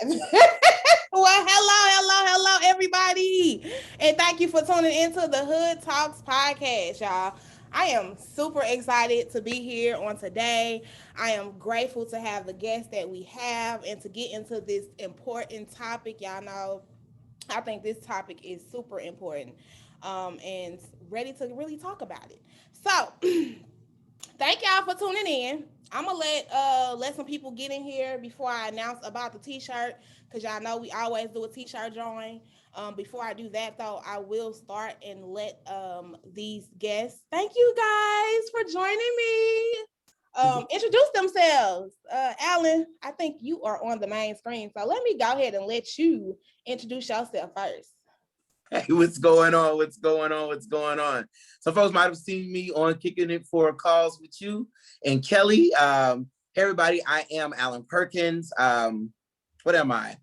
Well, hello, everybody. And thank you for tuning into the Hood Talks podcast, y'all. I am super excited to be here on today. I am grateful to have the guests that we have and to get into this important topic. Y'all know, I think this topic is super important and ready to really talk about it. So, thank y'all for tuning in. I'm gonna let some people get in here before I announce about the t-shirt, because y'all know we always do a t-shirt drawing. Before I do that though, I will start and let these guests, thank you guys for joining me, introduce themselves. Alan, I think you are on the main screen, so let me go ahead and let you introduce yourself first. Hey, what's going on? What's going on? What's going on? Some folks might have seen me on Kicking It for Calls with you and Kelly. Hey, everybody, I am Alan Perkins. What am I?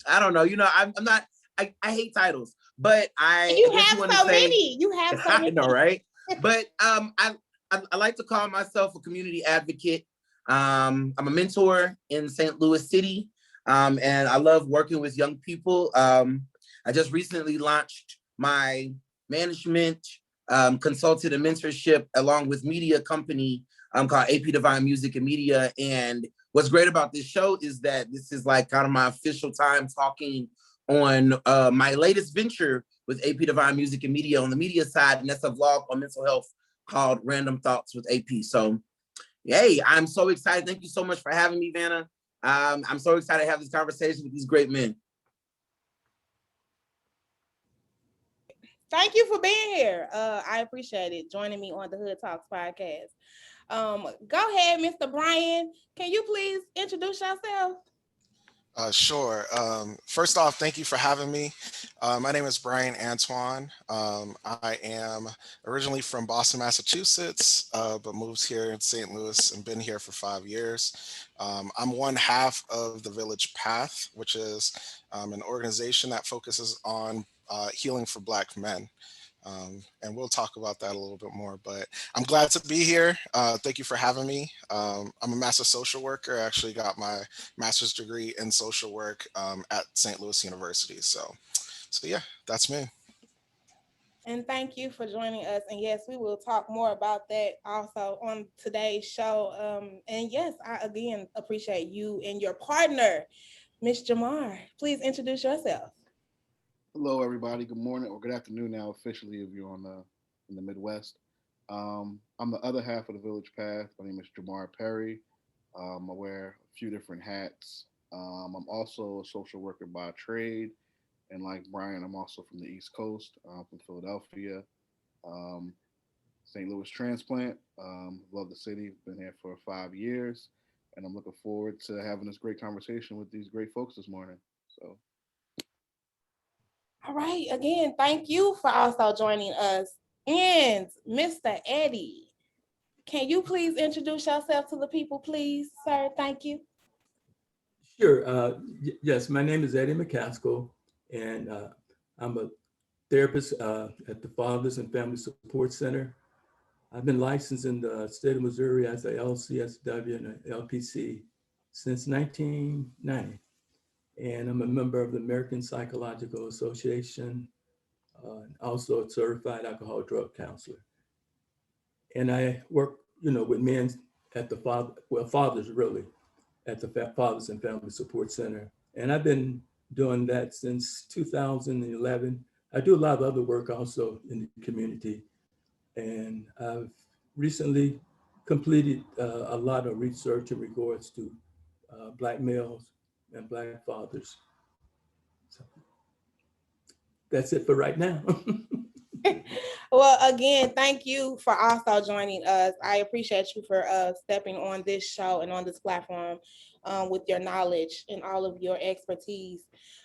I don't know. I'm not, I hate titles, but You I guess have you want to so say, many. You have so I many. know, right? But I like to call myself a community advocate. I'm a mentor in St. Louis City, and I love working with young people. I just recently launched my management, consultant and mentorship along with media company called AP Divine Music and Media. And what's great about this show is that this is like kind of my official time talking on my latest venture with AP Divine Music and Media on the media side. And that's a vlog on mental health called Random Thoughts with AP. So, hey, I'm so excited. Thank you so much for having me, Vanna. I'm so excited to have this conversation with these great men. Thank you for being here. I appreciate it, joining me on the Hood Talks podcast. Go ahead, Mr. Brian. Can you please introduce yourself? Sure. First off, thank you for having me. My name is Brian Antoine. I am originally from Boston, Massachusetts, but moved here in St. Louis and been here for 5 years. I'm one half of the Village Path, which is an organization that focuses on healing for Black men. And we'll talk about that a little bit more, but I'm glad to be here. Thank you for having me. I'm a master social worker. I actually got my master's degree in social work at St. Louis University. So yeah, that's me. And thank you for joining us. And yes, we will talk more about that also on today's show. And yes, I again appreciate you and your partner, Miss Jamar. Please introduce yourself. Hello, everybody. Good morning or good afternoon now, officially, if you're in the Midwest. I'm the other half of the Village Path. My name is Jamar Perry. I wear a few different hats. I'm also a social worker by trade, and like Brian, I'm also from the East Coast. I'm from Philadelphia, um, St. Louis transplant. Love the city. Been here for 5 years, and I'm looking forward to having this great conversation with these great folks this morning. So. All right. Again, thank you for also joining us. And Mr. Eddie, can you please introduce yourself to the people, please, sir? Thank you. Sure. Yes, my name is Eddie McCaskill, and I'm a therapist at the Fathers and Family Support Center. I've been licensed in the state of Missouri as a LCSW and a LPC since 1990. And I'm a member of the American Psychological Association, also a certified alcohol drug counselor. And I work, with men at the fathers really, at the Fathers and Family Support Center. And I've been doing that since 2011. I do a lot of other work also in the community. And I've recently completed a lot of research in regards to Black males and Black fathers. So that's it for right now. Well, again, thank you for also joining us. I appreciate you for stepping on this show and on this platform with your knowledge and all of your expertise.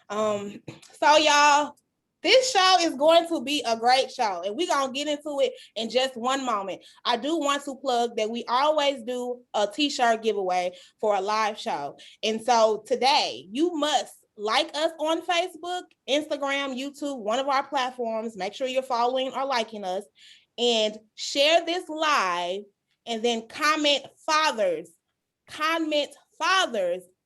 So y'all, this show is going to be a great show, and we're going to get into it in just one moment. I do want to plug that we always do a t-shirt giveaway for a live show. And so today, you must like us on Facebook, Instagram, YouTube, one of our platforms. Make sure you're following or liking us, and share this live, and then comment fathers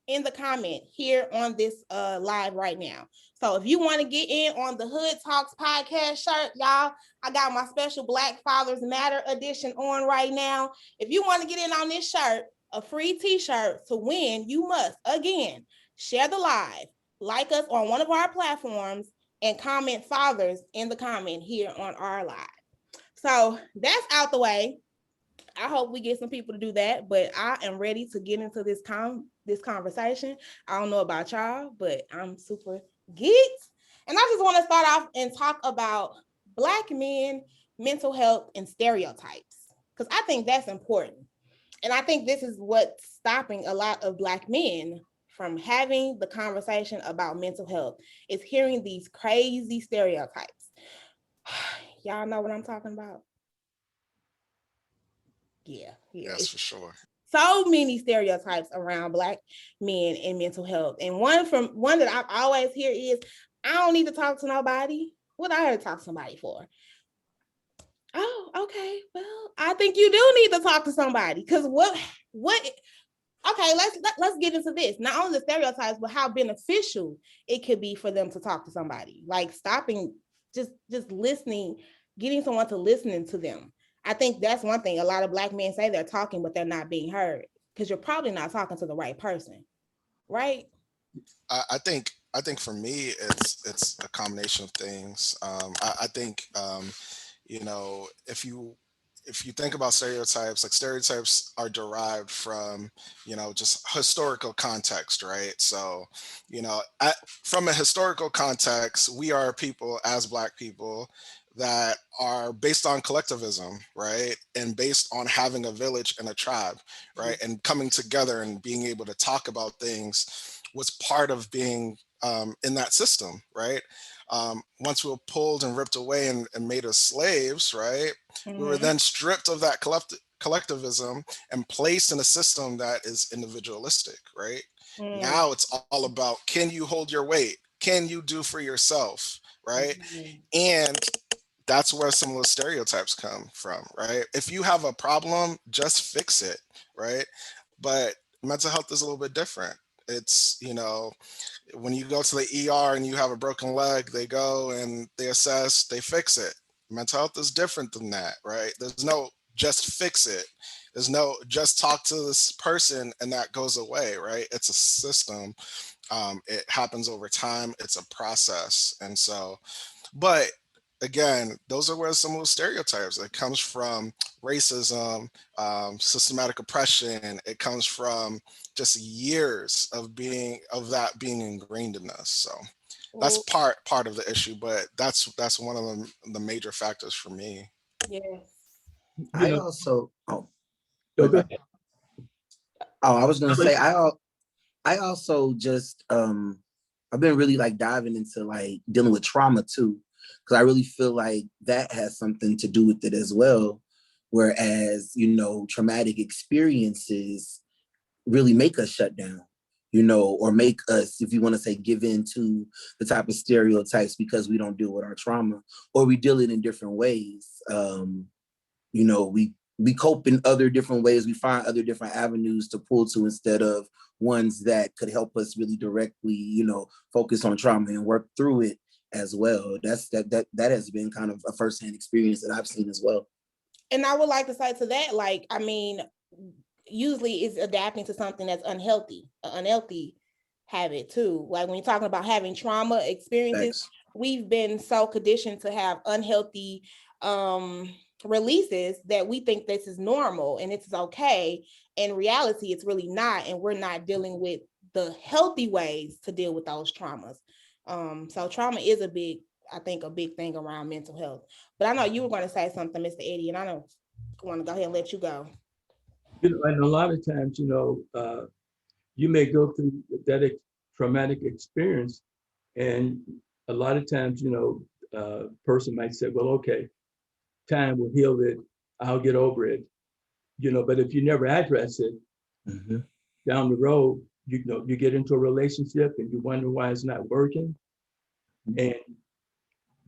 in the comment here on this live right now. So if you want to get in on the Hood Talks podcast shirt, y'all, I got my special Black Fathers Matter edition on right now. If you want to get in on this shirt, a free t-shirt to win, you must, again, share the live, like us on one of our platforms, and comment fathers in the comment here on our live. So that's out the way. I hope we get some people to do that, but I am ready to get into this conversation. I don't know about y'all, but I'm super geeked. And I just want to start off and talk about Black men, mental health, and stereotypes, because I think that's important. And I think this is what's stopping a lot of Black men from having the conversation about mental health, is hearing these crazy stereotypes. Y'all know what I'm talking about? Yeah. Yes, It's for sure. so many stereotypes around Black men and mental health. And one that I always hear is, I don't need to talk to nobody. What I had to talk to somebody for? Oh, okay. Well, I think you do need to talk to somebody, because what okay, let's get into this. Not only the stereotypes, but how beneficial it could be for them to talk to somebody. Like stopping, just listening, getting someone to listening to them. I think that's one thing. A lot of Black men say they're talking, but they're not being heard, because you're probably not talking to the right person, right? I think for me, it's a combination of things. I think if you think about stereotypes, like stereotypes are derived from just historical context, right? So from a historical context, we are people as Black people that are based on collectivism, right? And based on having a village and a tribe, right? And coming together and being able to talk about things was part of being in that system, right? Once we were pulled and ripped away and made us slaves, right? We were Mm-hmm. then stripped of that collectivism and placed in a system that is individualistic, right? Mm-hmm. Now it's all about, can you hold your weight? Can you do for yourself, right? And that's where some of those stereotypes come from, right? If you have a problem, just fix it, right? But mental health is a little bit different. It's, when you go to the ER and you have a broken leg, they go and they assess, they fix it. Mental health is different than that, right? There's no just fix it. There's no just talk to this person and that goes away, right? It's a system. It happens over time. It's a process. And so, but again, those are where some of those stereotypes, it comes from racism, systematic oppression. It comes from just years of that being ingrained in us. So that's Oh, part of the issue, but that's one of the major factors for me. yes. You I know, also, oh, go wait, ahead. oh, I was gonna say, I also just, I've been really like diving into like dealing with trauma too, because I really feel like that has something to do with it as well. Whereas, traumatic experiences really make us shut down, or make us, if you want to say, give in to the type of stereotypes because we don't deal with our trauma, or we deal it in different ways. We cope in other different ways. We find other different avenues to pull to instead of ones that could help us really directly, focus on trauma and work through it as well. That has been kind of a firsthand experience that I've seen as well. And I would like to say to that, like, I mean, usually it's adapting to something that's unhealthy, an unhealthy habit too. Like when you're talking about having trauma experiences, Thanks. we've been so conditioned to have unhealthy um releases that we think this is normal and it's okay. In reality, it's really not, and we're not dealing with the healthy ways to deal with those traumas. So trauma is I think a big thing around mental health. But I know you were going to say something, Mr. Eddie, and I don't want to go ahead and let you go. And a lot of times, you may go through that traumatic experience, and a lot of times, person might say, well, okay, time will heal it. I'll get over it. But if you never address it, Mm-hmm. down the road, you get into a relationship and you wonder why it's not working. And,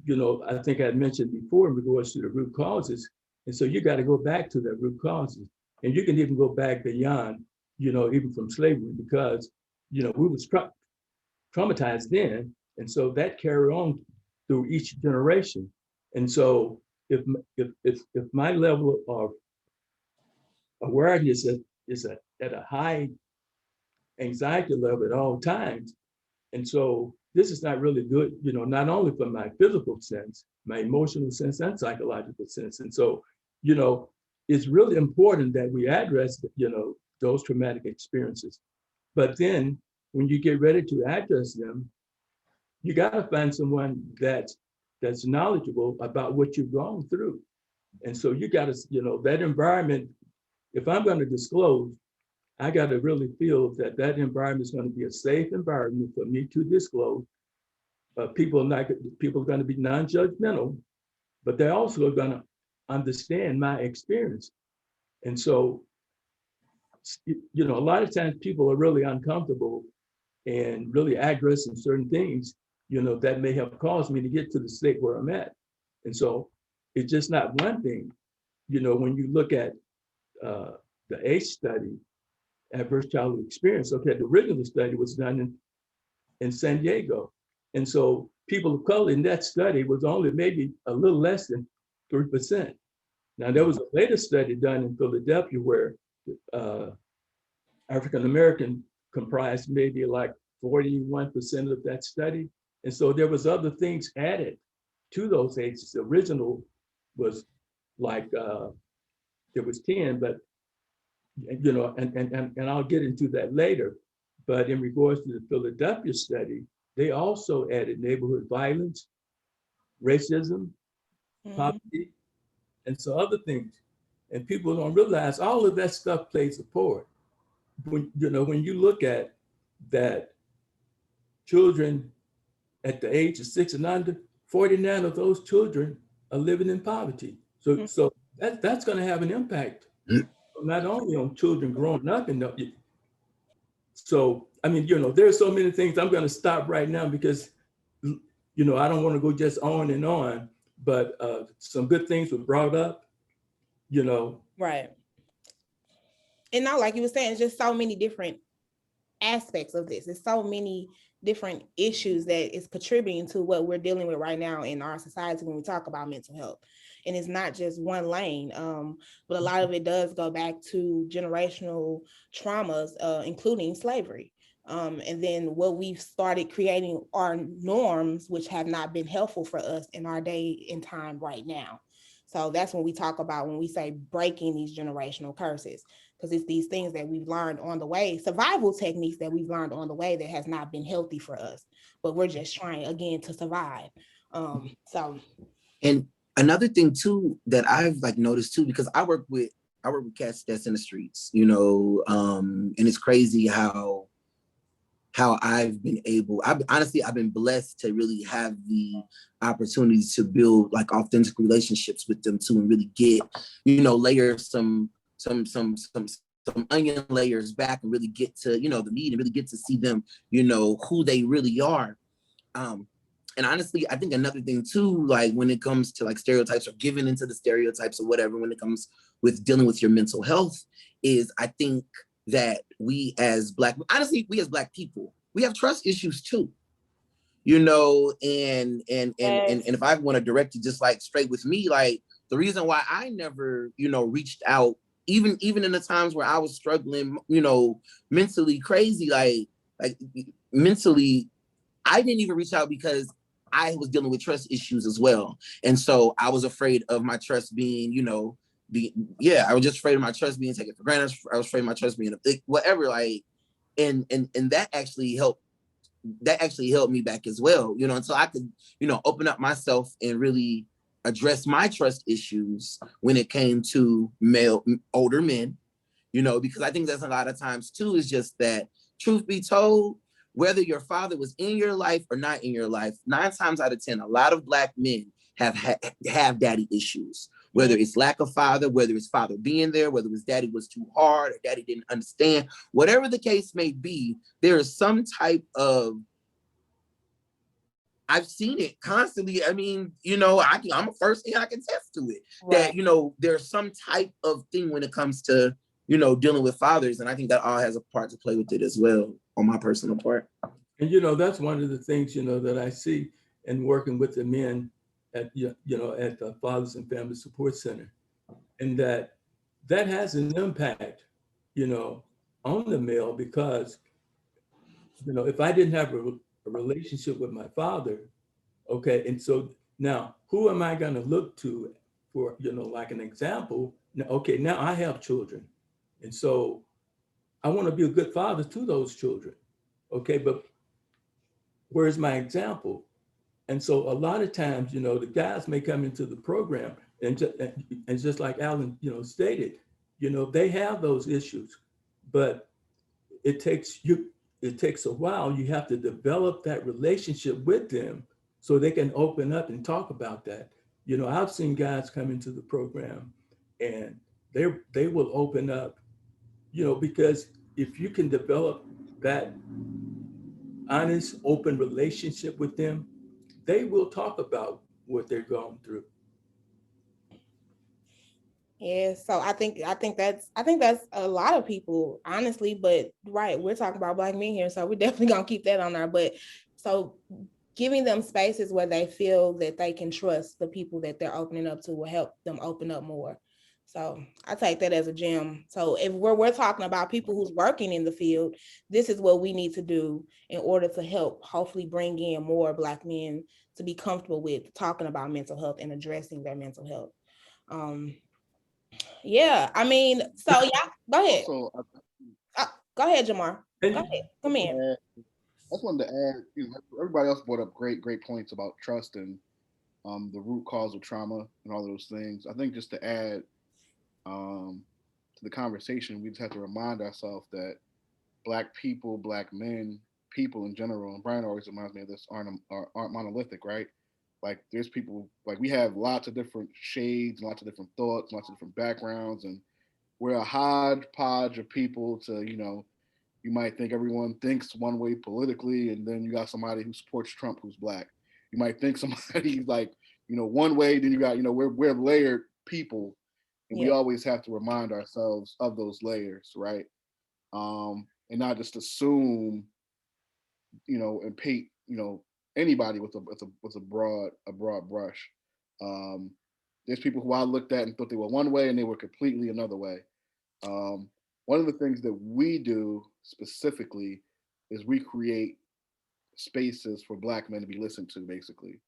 I think I mentioned before in regards to the root causes. And so you got to go back to the root causes. And you can even go back beyond, even from slavery, because we was traumatized then. And so that carried on through each generation. And so if my level of awareness is at a high anxiety level at all times, and so this is not really good, not only for my physical sense, my emotional sense and psychological sense. And so, it's really important that we address, those traumatic experiences. But then when you get ready to address them, you got to find someone that's knowledgeable about what you've gone through. And so you got to, that environment, if I'm going to disclose, I got to really feel that that environment is going to be a safe environment for me to disclose. People are going to be non-judgmental, but they're also going to understand my experience. And so, a lot of times people are really uncomfortable and really addressing certain things, that may have caused me to get to the state where I'm at. And so it's just not one thing. When you look at the ACE study, adverse childhood experience, okay, the original study was done in San Diego. And so people of color in that study was only maybe a little less than 3%. Now, there was a later study done in Philadelphia where uh, African American comprised maybe like 41% of that study. And so there was other things added to those ages. The original was like, there was 10, but, and I'll get into that later. But in regards to the Philadelphia study, they also added neighborhood violence, racism, poverty, and so other things. And people don't realize all of that stuff plays a part. When you look at that, children at the age of 6 and under, 49 of those children are living in poverty. So that's going to have an impact not only on children growing up in the. So I mean, there's so many things. I'm going to stop right now because I don't want to go just on and on. But some good things were brought up. Right. And now, like you were saying, it's just so many different aspects of this. There's so many different issues that is contributing to what we're dealing with right now in our society when we talk about mental health. And it's not just one lane, but a lot of it does go back to generational traumas, including slavery. And then what we've started creating are norms, which have not been helpful for us in our day and time right now. So that's when we talk about when we say breaking these generational curses, because it's these things that we've learned on the way, survival techniques that we've learned on the way that has not been healthy for us, but we're just trying again to survive. So And another thing too that I've like noticed too, because I work with cats that's in the streets, and it's crazy how I've been able, I've been blessed to really have the opportunity to build like authentic relationships with them too, and really get, layer some onion layers back and really get to, the meat and really get to see them, who they really are. And honestly, I think another thing too, like when it comes to like stereotypes or giving into the stereotypes or whatever, when it comes with dealing with your mental health, is I think that we as Black people, we have trust issues too, and if I want to direct it just like straight with me, like the reason why I never, reached out, even in the times where I was struggling, mentally crazy, like mentally, I didn't even reach out because I was dealing with trust issues as well. And so I was afraid of my trust being, I was just afraid of my trust being taken for granted. I was afraid of my trust being whatever, like, and that actually helped. That actually held me back as well, and so I could, open up myself and really address my trust issues when it came to older men, because I think that's a lot of times too, is just that, truth be told, whether your father was in your life or not in your life, 9 times out of 10, a lot of Black men have daddy issues, whether it's lack of father, whether it's father being there, whether his daddy was too hard or daddy didn't understand, whatever the case may be, there is some type of, I've seen it constantly. I mean, I'm a first hand, I can attest to it, right. that, there's some type of thing when it comes to dealing with fathers. And I think that all has a part to play with it as well on my personal part. And that's one of the things that I see in working with the men at at the Fathers and Family Support Center, and that has an impact, you know, on the male because if I didn't have a relationship with my father, okay, and so now who am I going to look to for like an example? Now, okay, now I have children, and so I want to be a good father to those children, okay, but where's my example? And so a lot of times, the guys may come into the program and just like Alan, stated, they have those issues, but it takes you, it takes a while. You have to develop that relationship with them so they can open up and talk about that. I've seen guys come into the program and they will open up, because if you can develop that honest, open relationship with them, they will talk about what they're going through. Yeah, so I think that's a lot of people, honestly, but right, we're talking about black men here, so we're definitely gonna keep that on there. But so giving them spaces where they feel that they can trust the people that they're opening up to will help them open up more. So I take that as a gem. So if we're talking about people who's working in the field, this is what we need to do in order to help hopefully bring in more black men to be comfortable with talking about mental health and addressing their mental health. Um, yeah, I mean, so yeah, go ahead. Also, Uh, Go ahead, Jamar. Go And ahead. Come in. I just wanted to add, everybody else brought up great points about trust and the root cause of trauma and all those things. I think just to add um, to the conversation, we just have to remind ourselves that black people, black men, people in general, and Brian always reminds me of this, aren't monolithic, right? Like there's people, like we have lots of different shades, lots of different thoughts, lots of different backgrounds, and we're a hodgepodge of people to, you might think everyone thinks one way politically, and then you got somebody who supports Trump who's black. You might think somebody's like, one way, then you got, we're layered people, and we Yeah. always have to remind ourselves of those layers, right? And not just assume, and paint, anybody with a broad brush. Um, there's people who I looked at and thought they were one way, and they were completely another way. Um, One of the things that we do specifically is we create spaces for Black men to be listened to. Basically,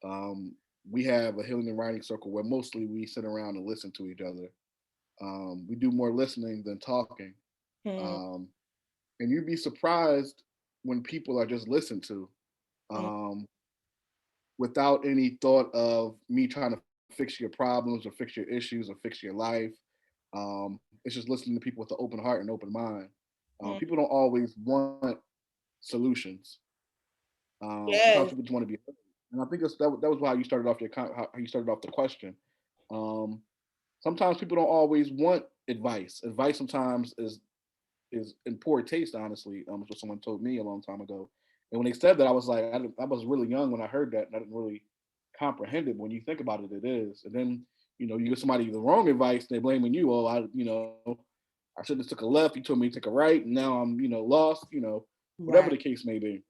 um, we have a healing and writing circle where mostly we sit around and listen to each other. We do more listening than talking, Hmm. um, and you'd be surprised when people are just listened to, Hmm. um, without any thought of me trying to fix your problems or fix your issues or fix your life. It's just listening to people with an open heart and open mind. Hmm. People don't always want solutions. Sometimes people Yes. just want to be heard. And I think that was how you started off how you started off the question. Um, Sometimes people don't always want advice. Advice sometimes is in poor taste, honestly. What someone told me a long time ago. And when they said that, I was like, I was really young when I heard that, and I didn't really comprehend it. But when you think about it, it is. And then you give somebody the wrong advice, they're blaming you. Oh, I should have took a left. You told me to take a right, and now I'm lost. Whatever Right. the case may be.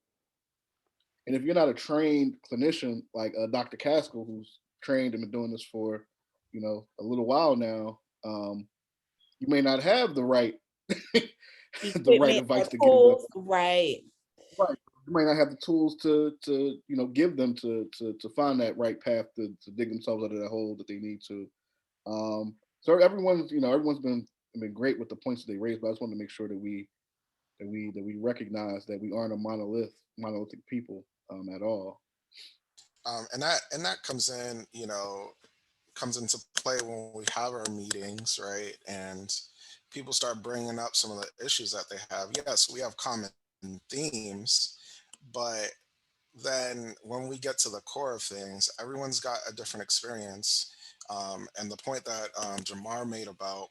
And if you're not a trained clinician like Dr. Caskell, who's trained and been doing this for a little while now, you may not have the right the right Equipment advice or to give them. tools. Right. Right. You might not have the tools to give them to find that right path to dig themselves out of that hole that they need to. So everyone's been great with the points that they raised, but I just wanted to make sure that we recognize that we aren't a monolithic people at all. And that comes into play when we have our meetings, right? And people start bringing up some of the issues that they have. Yes, we have common themes, but then when we get to the core of things, everyone's got a different experience. And the point that Jamar made about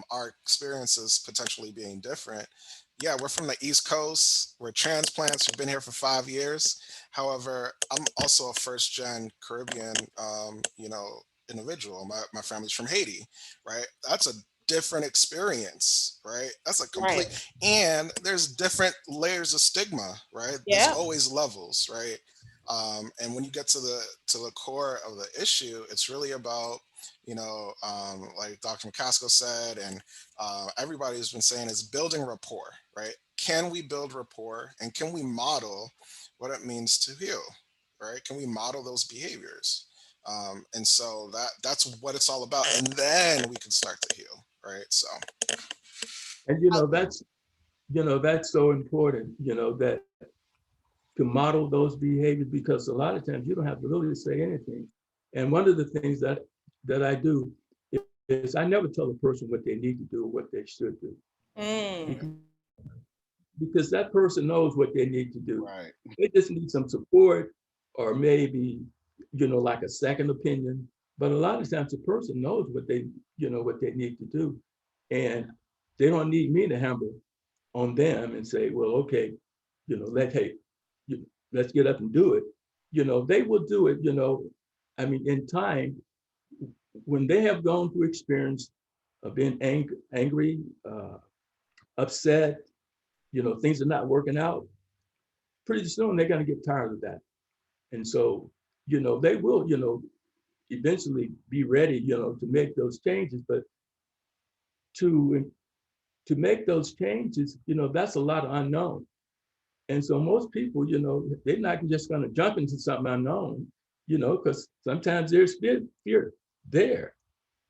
our experiences potentially being different. Yeah, we're from the East Coast. We're transplants. We've been here for 5 years. However, I'm also a first gen Caribbean, individual. My family's from Haiti, right? That's a different experience, right? That's a complete, Right. and there's different layers of stigma, right? There's Yep. always levels, right? And when you get to the core of the issue, it's really about, like Dr. McCaskill said, and everybody's been saying, is building rapport, right? Can we build rapport, and can we model what it means to heal, right? Can we model those behaviors? And so that's what it's all about, and then we can start to heal, right? So And that's so important, that to model those behaviors, because a lot of times you don't have to really say anything. And one of the things that I do is I never tell a person what they need to do or what they should do, Mm. because that person knows what they need to do. Right. They just need some support, or maybe, like a second opinion. But a lot of times a person knows what they need to do. And they don't need me to hammer on them and say, well, okay, hey, let's get up and do it. They will do it, I mean, in time, when they have gone through experience of being angry, upset, things are not working out, pretty soon they're going to get tired of that. And so, they will, eventually be ready, to make those changes. But to to make those changes, that's a lot of unknown. And so most people, they're not just going to jump into something unknown, because sometimes there's fear there.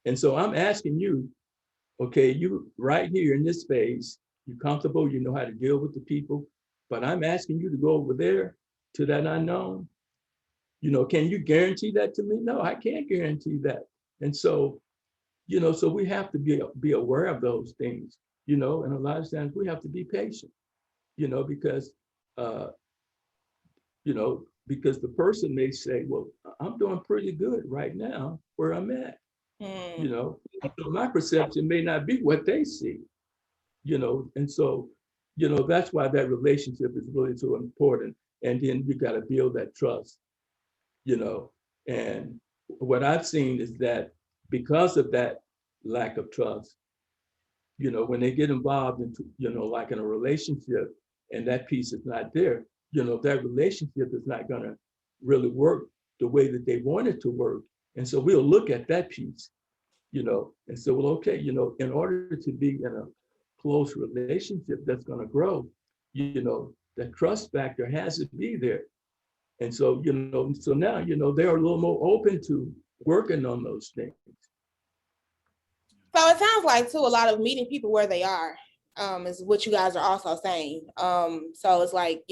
And so I'm asking you, okay, you right here in this space, you're comfortable, you know how to deal with the people, but I'm asking you to go over there to that unknown. Can you guarantee that to me? No, I can't guarantee that. And so, so we have to be aware of those things, and a lot of times we have to be patient, because uh, because the person may say, well, I'm doing pretty good right now where I'm at, Mm. so my perception may not be what they see, and so, that's why that relationship is really so important. And then you got to build that trust, you know, and what I've seen is that because of that lack of trust, when they get involved into, like in a relationship and that piece is not there, that relationship is not going to really work the way that they want it to work. And so we'll look at that piece, and say, well, okay, in order to be in a close relationship that's going to grow, that trust factor has to be there. And so, so now, they're a little more open to working on those things. So it sounds like too a lot of meeting people where they are, is what you guys are also saying. So it's like,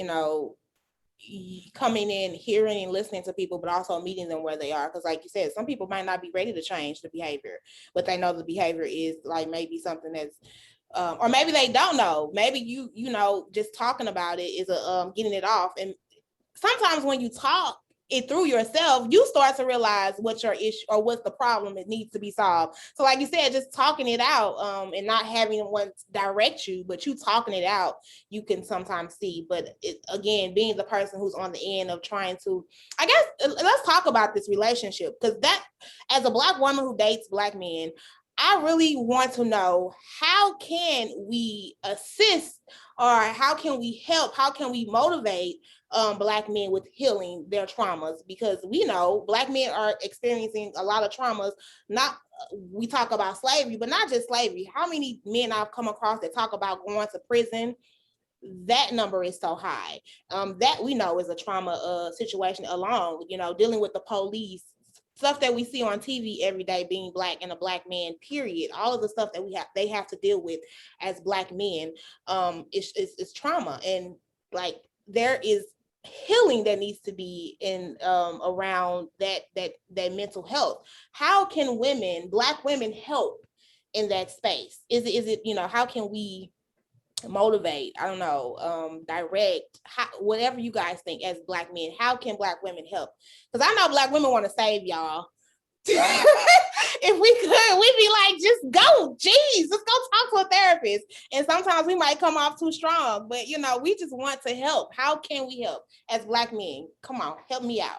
coming in, hearing and listening to people, but also meeting them where they are. Because like you said, some people might not be ready to change the behavior, but they know the behavior is like maybe something that's or maybe they don't know. Maybe just talking about it is getting it off. And sometimes when you talk it through yourself, you start to realize what your issue or what's the problem that needs to be solved. So like you said, just talking it out, and not having one direct you, but you talking it out, you can sometimes see. But again, being the person who's on the end of trying to, I guess, let's talk about this relationship, because that, as a Black woman who dates Black men, I really want to know, how can we assist, or how can we help, how can we motivate Black men with healing their traumas? Because we know Black men are experiencing a lot of traumas. Not We talk about slavery, but not just slavery. How many men I've come across that talk about going to prison? That number is so high. That we know is a trauma situation alone. Dealing with the police, stuff that we see on TV every day, being Black and a Black man, period. All of the stuff that they have to deal with as Black men, it's trauma. And like, there is healing that needs to be in around that mental health. How can Black women help in that space? Is it how can we motivate, I don't know, direct, whatever you guys think as Black men? How can Black women help? Because I know Black women want to save y'all. If we could, we'd be like, just go, geez, let's go talk to a therapist. And sometimes we might come off too strong, but we just want to help. How can we help as Black men? Come on, help me out.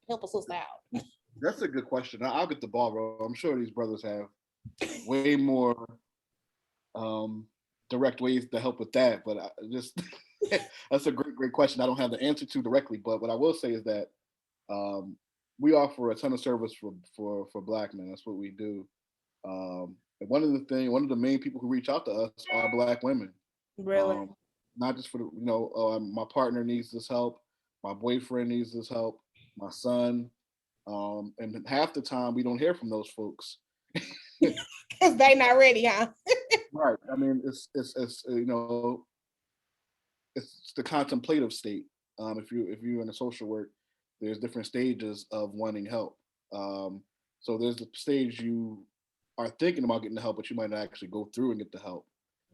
Help us out. That's a good question. I'll get the ball, bro. I'm sure these brothers have way more um, direct ways to help with that. But I just that's a great question. I don't have the answer to directly, but what I will say is that um, we offer a ton of service for Black men. That's what we do. And one of the main people who reach out to us are Black women. Really? Um, Not just for the, my partner needs this help, my boyfriend needs this help, my son, and half the time we don't hear from those folks. Because they not ready, huh? Right. I mean, it's it's the contemplative state. If you're in a social work, there's different stages of wanting help. Um, so there's the stage you are thinking about getting the help, but you might not actually go through and get the help.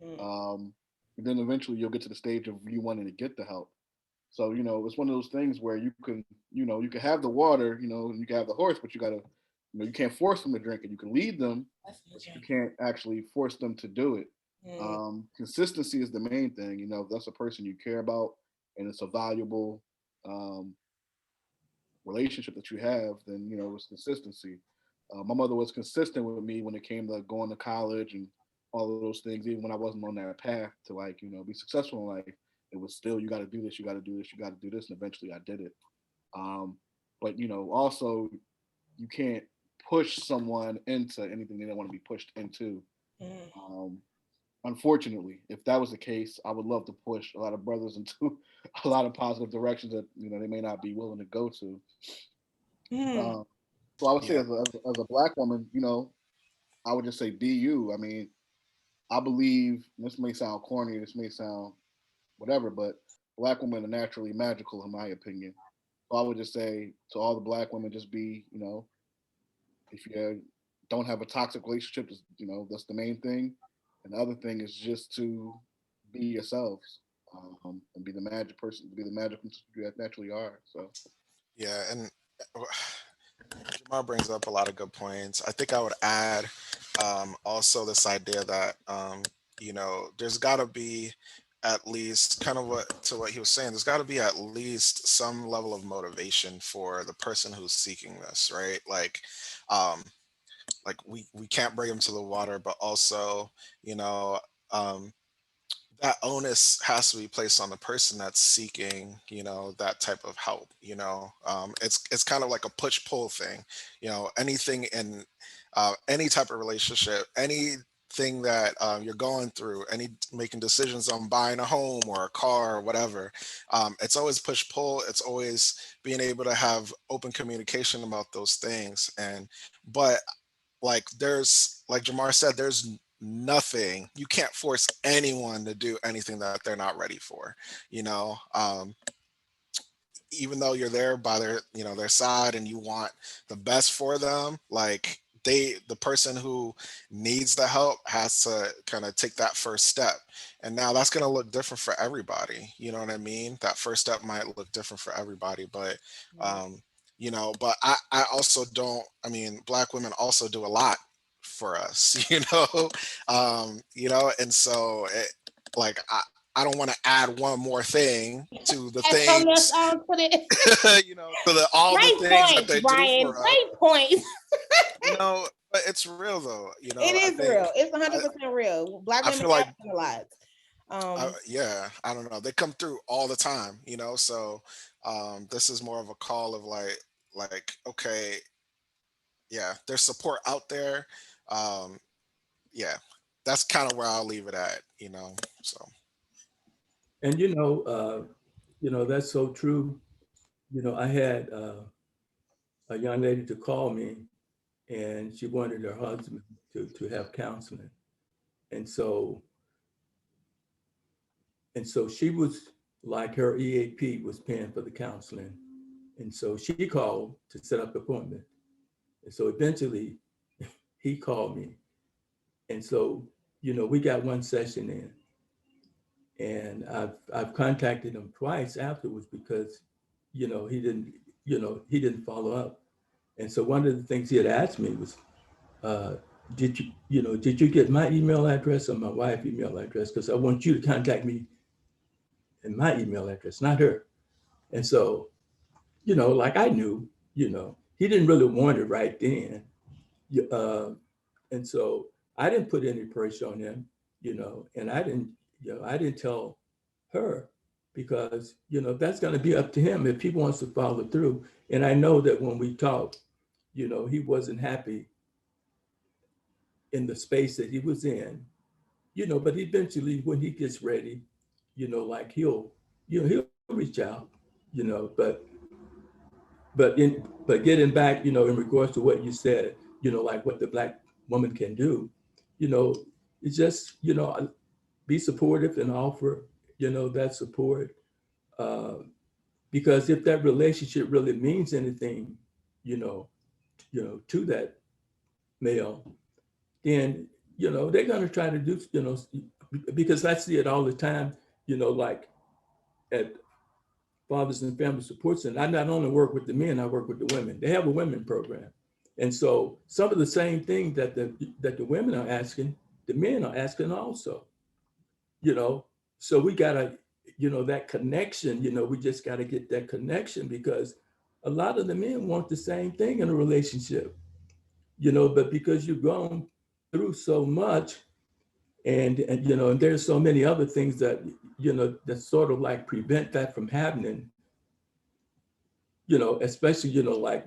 Mm. Um, and then eventually you'll get to the stage of you wanting to get the help. So it's one of those things where you can have the water, and you can have the horse, but you can't force them to drink it. You can lead them, That's but what you can't actually force them to do it. mm. Consistency is the main thing. If that's a person you care about and it's a valuable um, relationship that you have, then it's consistency. My mother was consistent with me when it came to going to college and all of those things, even when I wasn't on that path to be successful in life. It was still, you got to do this, you got to do this, you got to do this, and eventually I did it. But also you can't push someone into anything they don't want to be pushed into. Mm. Um, Unfortunately, if that was the case, I would love to push a lot of brothers into a lot of positive directions that they may not be willing to go to. Mm. Um, so I would say Yeah. as a Black woman, I would just say be you. I mean, I believe this may sound corny, this may sound whatever, but Black women are naturally magical, in my opinion. So I would just say to all the Black women, just be, if you don't have a toxic relationship, that's the main thing. And the other thing is just to be yourselves, and be the magic person, be the magic you naturally are. So Yeah, and Jamal brings up a lot of good points. I think I would add also this idea that there's got to be at least kind of what to what he was saying. There's got to be at least some level of motivation for the person who's seeking this, right? Um, we can't bring them to the water, but also you know um, that onus has to be placed on the person that's seeking that type of help. It's kind of like a push pull thing. Anything in any type of relationship, anything that you're going through, any making decisions on buying a home or a car or whatever, it's always push pull. It's always being able to have open communication about those things. But like Jamar said, there's nothing, you can't force anyone to do anything that they're not ready for. you know um Even though you're there by their side and you want the best for them, like the person who needs the help has to kind of take that first step. And now that's going to look different for everybody. You know what I mean? That first step might look different for everybody, but Mm. but I also don't, I mean, Black women also do a lot for us. And so like I don't want to add one more thing to the Add something else things, on to this. to all the Great things that points, they do Brian. for us. Great points. But it's real though. It I is think real. It's I, 100% real. Black I women feel like, have penalized. Um, yeah, I don't know. They come through all the time, so this is more of a call of okay, yeah, there's support out there. Um, yeah, that's kind of where I'll leave it at. So And that's so true. I had a young lady to call me, and she wanted her husband to have counseling, and so she was like, her EAP was paying for the counseling, and so she called to set up the appointment, and so eventually he called me, and so we got one session in, and I've contacted him twice afterwards because he didn't follow up. And so one of the things he had asked me was, uh, did you get my email address or my wife's email address? Because I want you to contact me in my email address, not her. And so, like I knew, he didn't really want it right then. Uh, And so I didn't put any pressure on him, and I didn't tell her because, that's going to be up to him if he wants to follow through. And I know that when we talked, he wasn't happy in the space that he was in, but eventually when he gets ready, like he'll reach out, but getting back, in regards to what you said, like what the Black woman can do, you know, it's just, be supportive and offer, that support. Uh, because if that relationship really means anything, you know, to that male, then, they're going to try to do, because I see it all the time, like at Fathers and Family Support Center. I not only work with the men, I work with the women. They have a women program. And so some of the same things that the women are asking, the men are asking also, you know. So we gotta, that connection, we just gotta get that connection because a lot of the men want the same thing in a relationship, but because you've gone through so much and there's so many other things that, that sort of like prevent that from happening, especially, like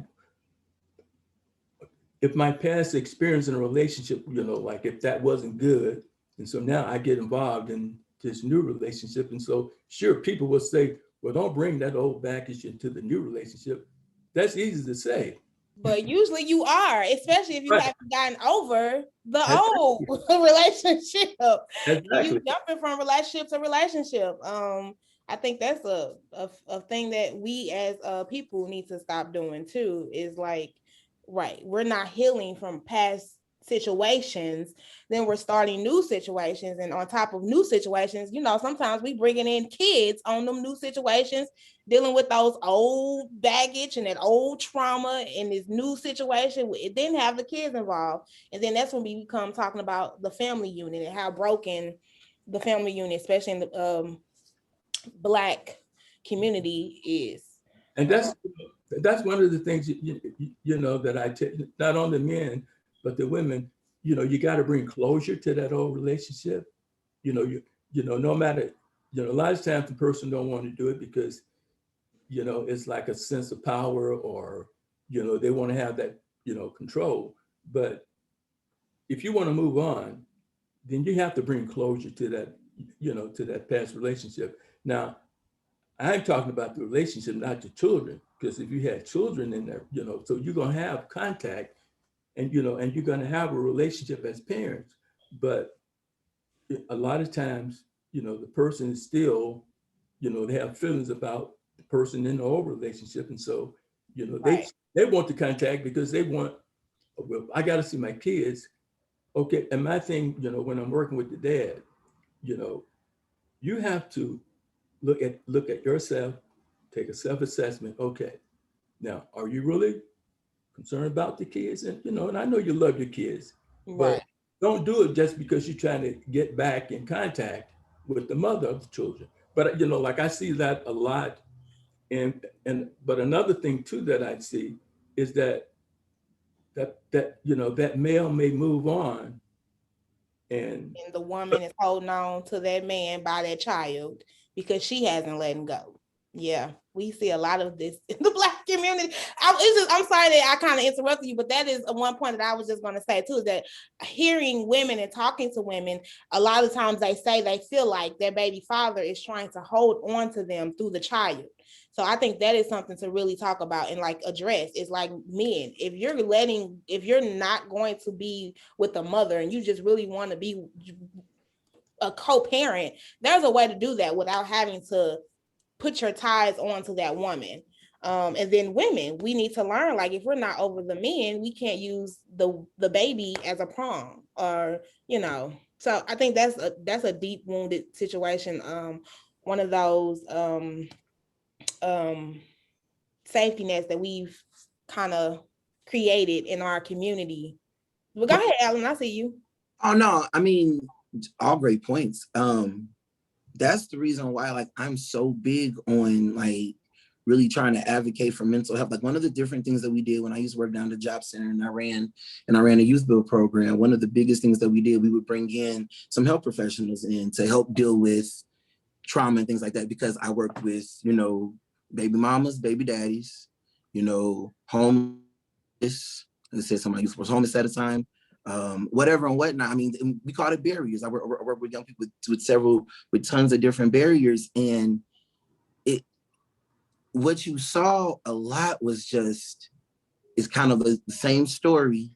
if my past experience in a relationship, like if that wasn't good, and so now I get involved in this new relationship. And so sure, people will say, well, don't bring that old baggage into the new relationship. That's easy to say. But usually you are, especially if you Right. haven't gotten over the old Exactly. relationship. You Exactly. jumping from relationship to relationship. I think that's a thing that we as people need to stop doing too. Is like, right, we're not healing from past situations, then we're starting new situations, and on top of new situations, sometimes we bringing in kids on them new situations, dealing with those old baggage and that old trauma in this new situation. It didn't have the kids involved. And then that's when we become talking about the family unit and how broken the family unit, especially in the Black community, is. And that's one of the things that I tell not only men but the women. You got to bring closure to that old relationship. No matter, a lot of times the person don't want to do it because it's like a sense of power or they want to have that control. But if you want to move on, then you have to bring closure to that to that past relationship. Now I'm talking about the relationship, not the children, because if you had children in there, so you're going to have contact and and you're going to have a relationship as parents. But a lot of times, the person is still, they have feelings about the person in the old relationship. And so, Right. they want the contact because they want, well, I got to see my kids. Okay. And my thing, when I'm working with the dad, you know, you have to look at yourself, take a self-assessment. Okay. Now, are you really concerned about the kids? And and I know you love your kids, but Right. don't do it just because you're trying to get back in contact with the mother of the children. But like I see that a lot. And but another thing too that I see is that male may move on and And the woman is holding on to that man by that child because she hasn't let him go. Yeah, we see a lot of this in the Black community. I'm sorry that I kind of interrupted you, but that is one point that I was just going to say too, is that hearing women and talking to women, a lot of times they say they feel like their baby father is trying to hold on to them through the child. So I think that is something to really talk about and like address. It's like, men, if you're not going to be with the mother and you just really want to be a co-parent, there's a way to do that without having to put your ties onto that woman. And then women, we need to learn, like, if we're not over the men, we can't use the baby as a prong, or so I think that's a deep wounded situation. One of those um safety nets that we've kind of created in our community. But go ahead, Alan, I see you. Oh no, I mean, all great points. That's the reason why, like, I'm so big on, like, really trying to advocate for mental health. Like one of the different things that we did when I used to work down the job center and I ran a youth build program, one of the biggest things that we did, we would bring in some health professionals in to help deal with trauma and things like that, because I worked with, baby mamas, baby daddies, homeless. As I said, somebody was homeless at a time, whatever and whatnot. I mean, we call it barriers. I work with young people with tons of different barriers. And what you saw a lot was it's kind of the same story,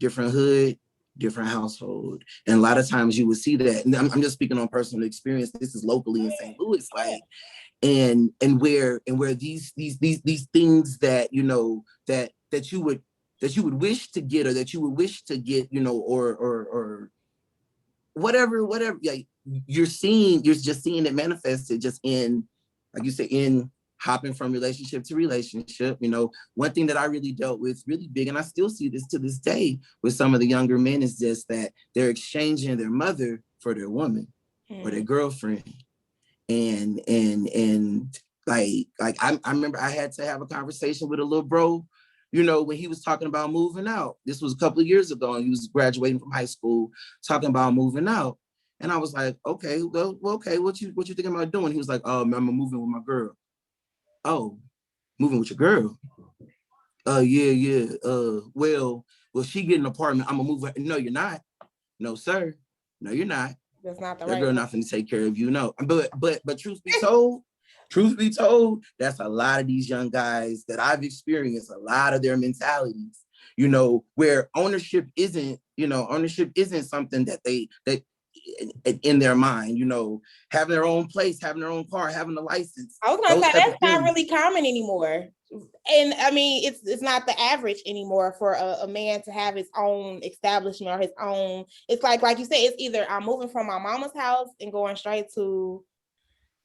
different hood, different household. And a lot of times you would see that, and I'm just speaking on personal experience. This is locally in St. Louis, like, and where these things that, that you would wish to get, or that you would wish to get, or whatever, like you're just seeing it manifested just in, like you said, in hopping from relationship to relationship. One thing that I really dealt with really big, and I still see this to this day with some of the younger men, is just that they're exchanging their mother for their woman or their girlfriend. And like I remember I had to have a conversation with a little bro, when he was talking about moving out. This was a couple of years ago, and he was graduating from high school, talking about moving out. And I was like, okay, well, okay, what you thinking about doing? He was like, oh, I'm moving with my girl. Oh, moving with your girl? Yeah. Well, she get an apartment. I'm gonna move her. No, you're not. No, sir. No, you're not. That's not the Your right girl one. not finna take care of you. No. But truth be told, that's a lot of these young guys that I've experienced, a lot of their mentalities, where ownership isn't something that in their mind, having their own place, having their own car, having a license, I was gonna those say type that's of not things. really common anymore. And I mean, it's not the average anymore for a man to have his own establishment or his own. It's like you said, it's either I'm moving from my mama's house and going straight to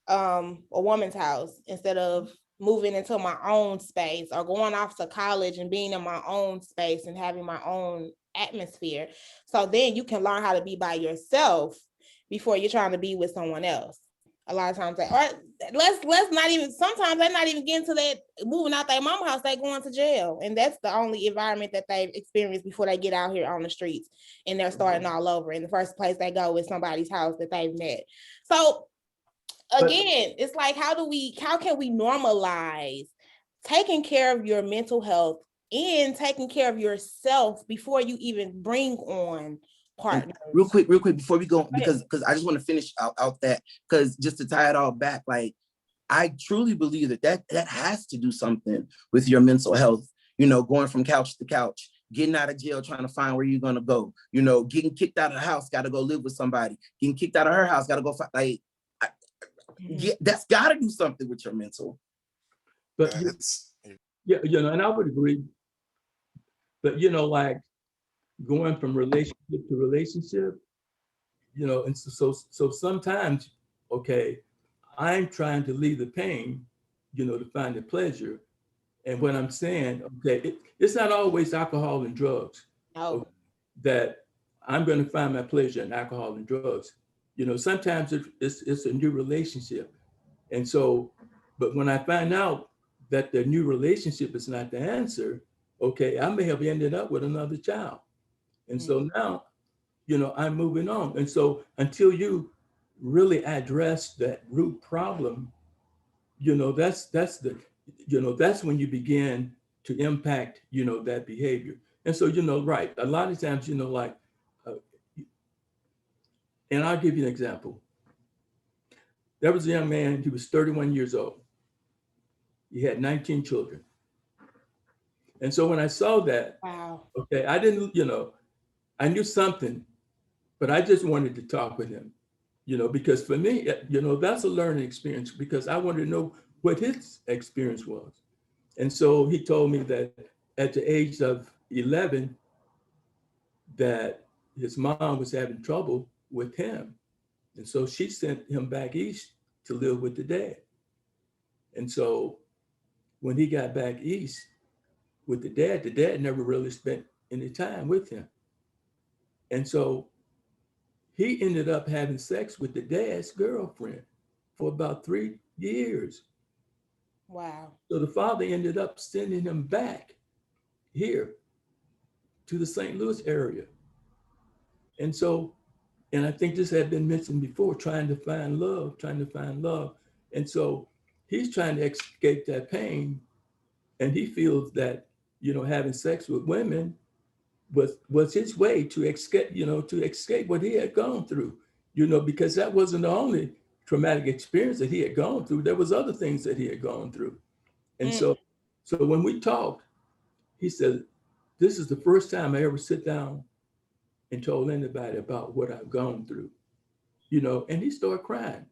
a woman's house, instead of moving into my own space, or going off to college and being in my own space and having my own atmosphere. So then you can learn how to be by yourself before you're trying to be with someone else. A lot of times, let's not even. Sometimes they're not even getting to that moving out their mama house. They going to jail, and that's the only environment that they've experienced before they get out here on the streets, and they're starting all over. And the first place they go is somebody's house that they've met. So again, it's like, how can we normalize taking care of your mental health and taking care of yourself before you even bring on partners? Real quick before we go, because I just want to finish out that, because just to tie it all back, like I truly believe that has to do something with your mental health, going from couch to couch, getting out of jail, trying to find where you're going to go, getting kicked out of the house, got to go live with somebody, getting kicked out of her house, got to go find, like, that's got to do something with your mental. But yeah, and I would agree. But like going from relationship to relationship, and so sometimes, okay, I'm trying to leave the pain, to find the pleasure. And what I'm saying, okay, it's not always alcohol and drugs. No. That I'm going to find my pleasure in alcohol and drugs. Sometimes it's a new relationship. And so, but when I find out that the new relationship is not the answer, okay, I may have ended up with another child. And so now, I'm moving on. And so until you really address that root problem, that's when you begin to impact, that behavior. And so, right, a lot of times, like, uh, and I'll give you an example. There was a young man, he was 31 years old. He had 19 children. And so when I saw that, Wow. okay, I didn't, I knew something, but I just wanted to talk with him, because for me, that's a learning experience, because I wanted to know what his experience was. And so he told me that at the age of 11, that his mom was having trouble with him. And so she sent him back east to live with the dad. And so when he got back east with the dad never really spent any time with him. And so he ended up having sex with the dad's girlfriend for about 3 years. Wow. So the father ended up sending him back here to the St. Louis area. And so, and I think this had been mentioned before, trying to find love, trying to find love. And so he's trying to escape that pain. And he feels that, having sex with women was his way to escape, to escape what he had gone through, because that wasn't the only traumatic experience that he had gone through. There was other things that he had gone through. And Mm. so when we talked, he said, this is the first time I ever sit down and told anybody about what I've gone through, and he started crying.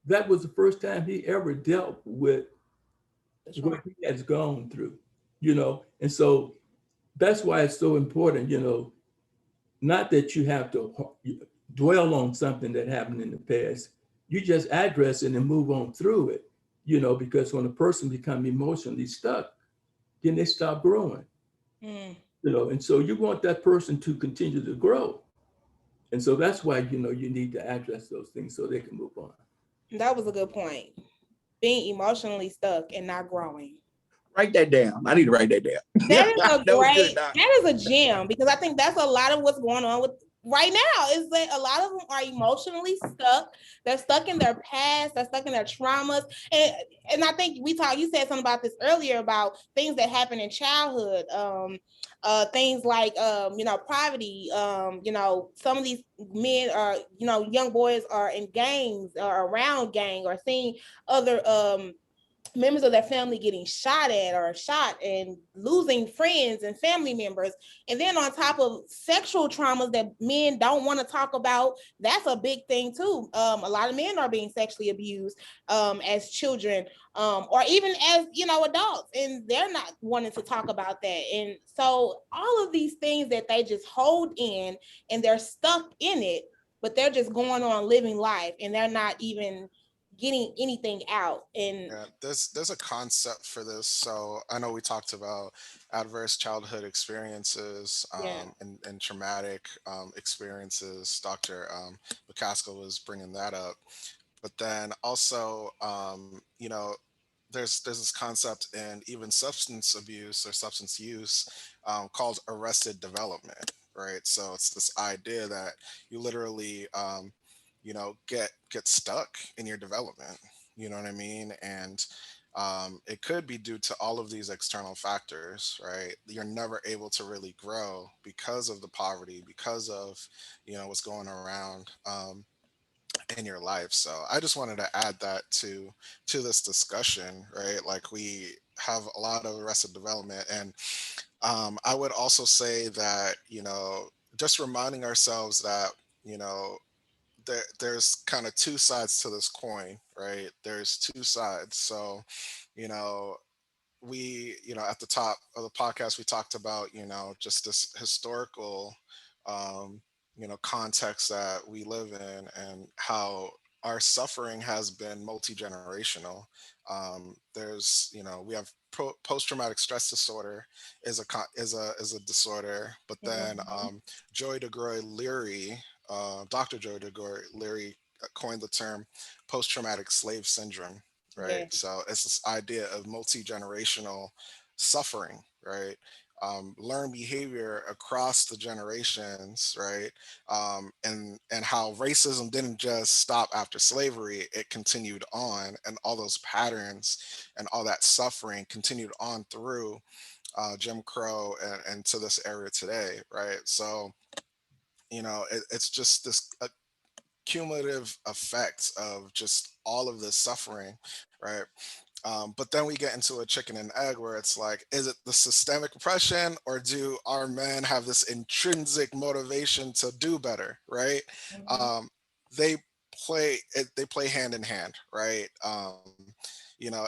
That was the first time he ever dealt with The what trauma. he has gone through, and so that's why it's so important, not that you have to dwell on something that happened in the past. You just address it and move on through it, because when a person becomes emotionally stuck, then they stop growing, Mm. and so you want that person to continue to grow. And so that's why, you need to address those things so they can move on. That was a good point. Being emotionally stuck and not growing. Write that down. I need to write that down. That is a That was good, great, Doc. that is a gem because I think that's a lot of what's going on with right now is that a lot of them are emotionally stuck. They're stuck in their past. They're stuck in their traumas. And I think you said something about this earlier about things that happen in childhood. Things like poverty. Some of these men are, young boys are in gangs or around gang or seeing other members of their family getting shot at or shot and losing friends and family members. And then on top of sexual traumas that men don't want to talk about, that's a big thing too. A lot of men are being sexually abused as children, or even as adults, and they're not wanting to talk about that. And so all of these things that they just hold in and they're stuck in it, but they're just going on living life and they're not even getting anything out. And Yeah, there's a concept for this. So I know we talked about adverse childhood experiences, yeah. and traumatic experiences. Dr. McCaskill was bringing that up, but then also, there's this concept in even substance abuse or substance use, called arrested development, right? So it's this idea that you literally, get stuck in your development. You know what I mean? And it could be due to all of these external factors, right? You're never able to really grow because of the poverty, because of what's going around. In your life. So I just wanted to add that to this discussion, right? Like, we have a lot of arrested development, and I would also say that just reminding ourselves that you know there's kind of two sides to this coin, right? There's two sides. So you know we at the top of the podcast we talked about just this historical um context that we live in, and how our suffering has been multi-generational. We have post-traumatic stress disorder is a disorder, but then Mm-hmm. Joy DeGroy Leary, Dr. Joy DeGroy Leary, coined the term post-traumatic slave syndrome, right? Yeah. So it's this idea of multi-generational suffering, right? Learned behavior across the generations, right? And how racism didn't just stop after slavery; it continued on, and all those patterns and all that suffering continued on through Jim Crow and to this era today, right? So it's just this cumulative effects of just all of this suffering, right? But then we get into a chicken and egg where it's like, is it the systemic oppression, or do our men have this intrinsic motivation to do better, right? Mm-hmm. Um, they they play hand in hand, right?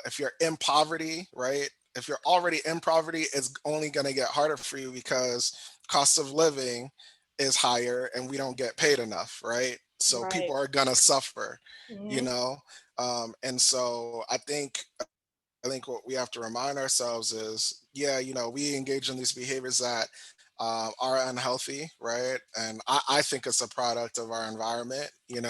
If you're in poverty, right? If you're already in poverty, it's only going to get harder for you because cost of living is higher and we don't get paid enough, right? So Right. people are going to suffer, you Mm-hmm. know? And so I think what we have to remind ourselves is, yeah, we engage in these behaviors that are unhealthy, right? And I think it's a product of our environment, it's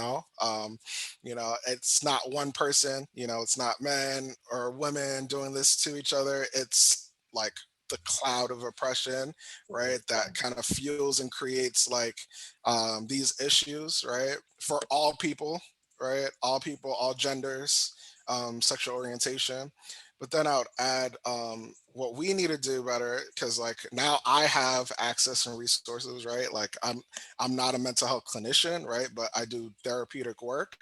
not one person, it's not men or women doing this to each other. It's like the cloud of oppression, right? That kind of fuels and creates like these issues, right? For all people, right? All people, all genders, sexual orientation. But then I would add what we need to do better, because like now I have access and resources, right? Like I'm not a mental health clinician, right? But I do therapeutic work.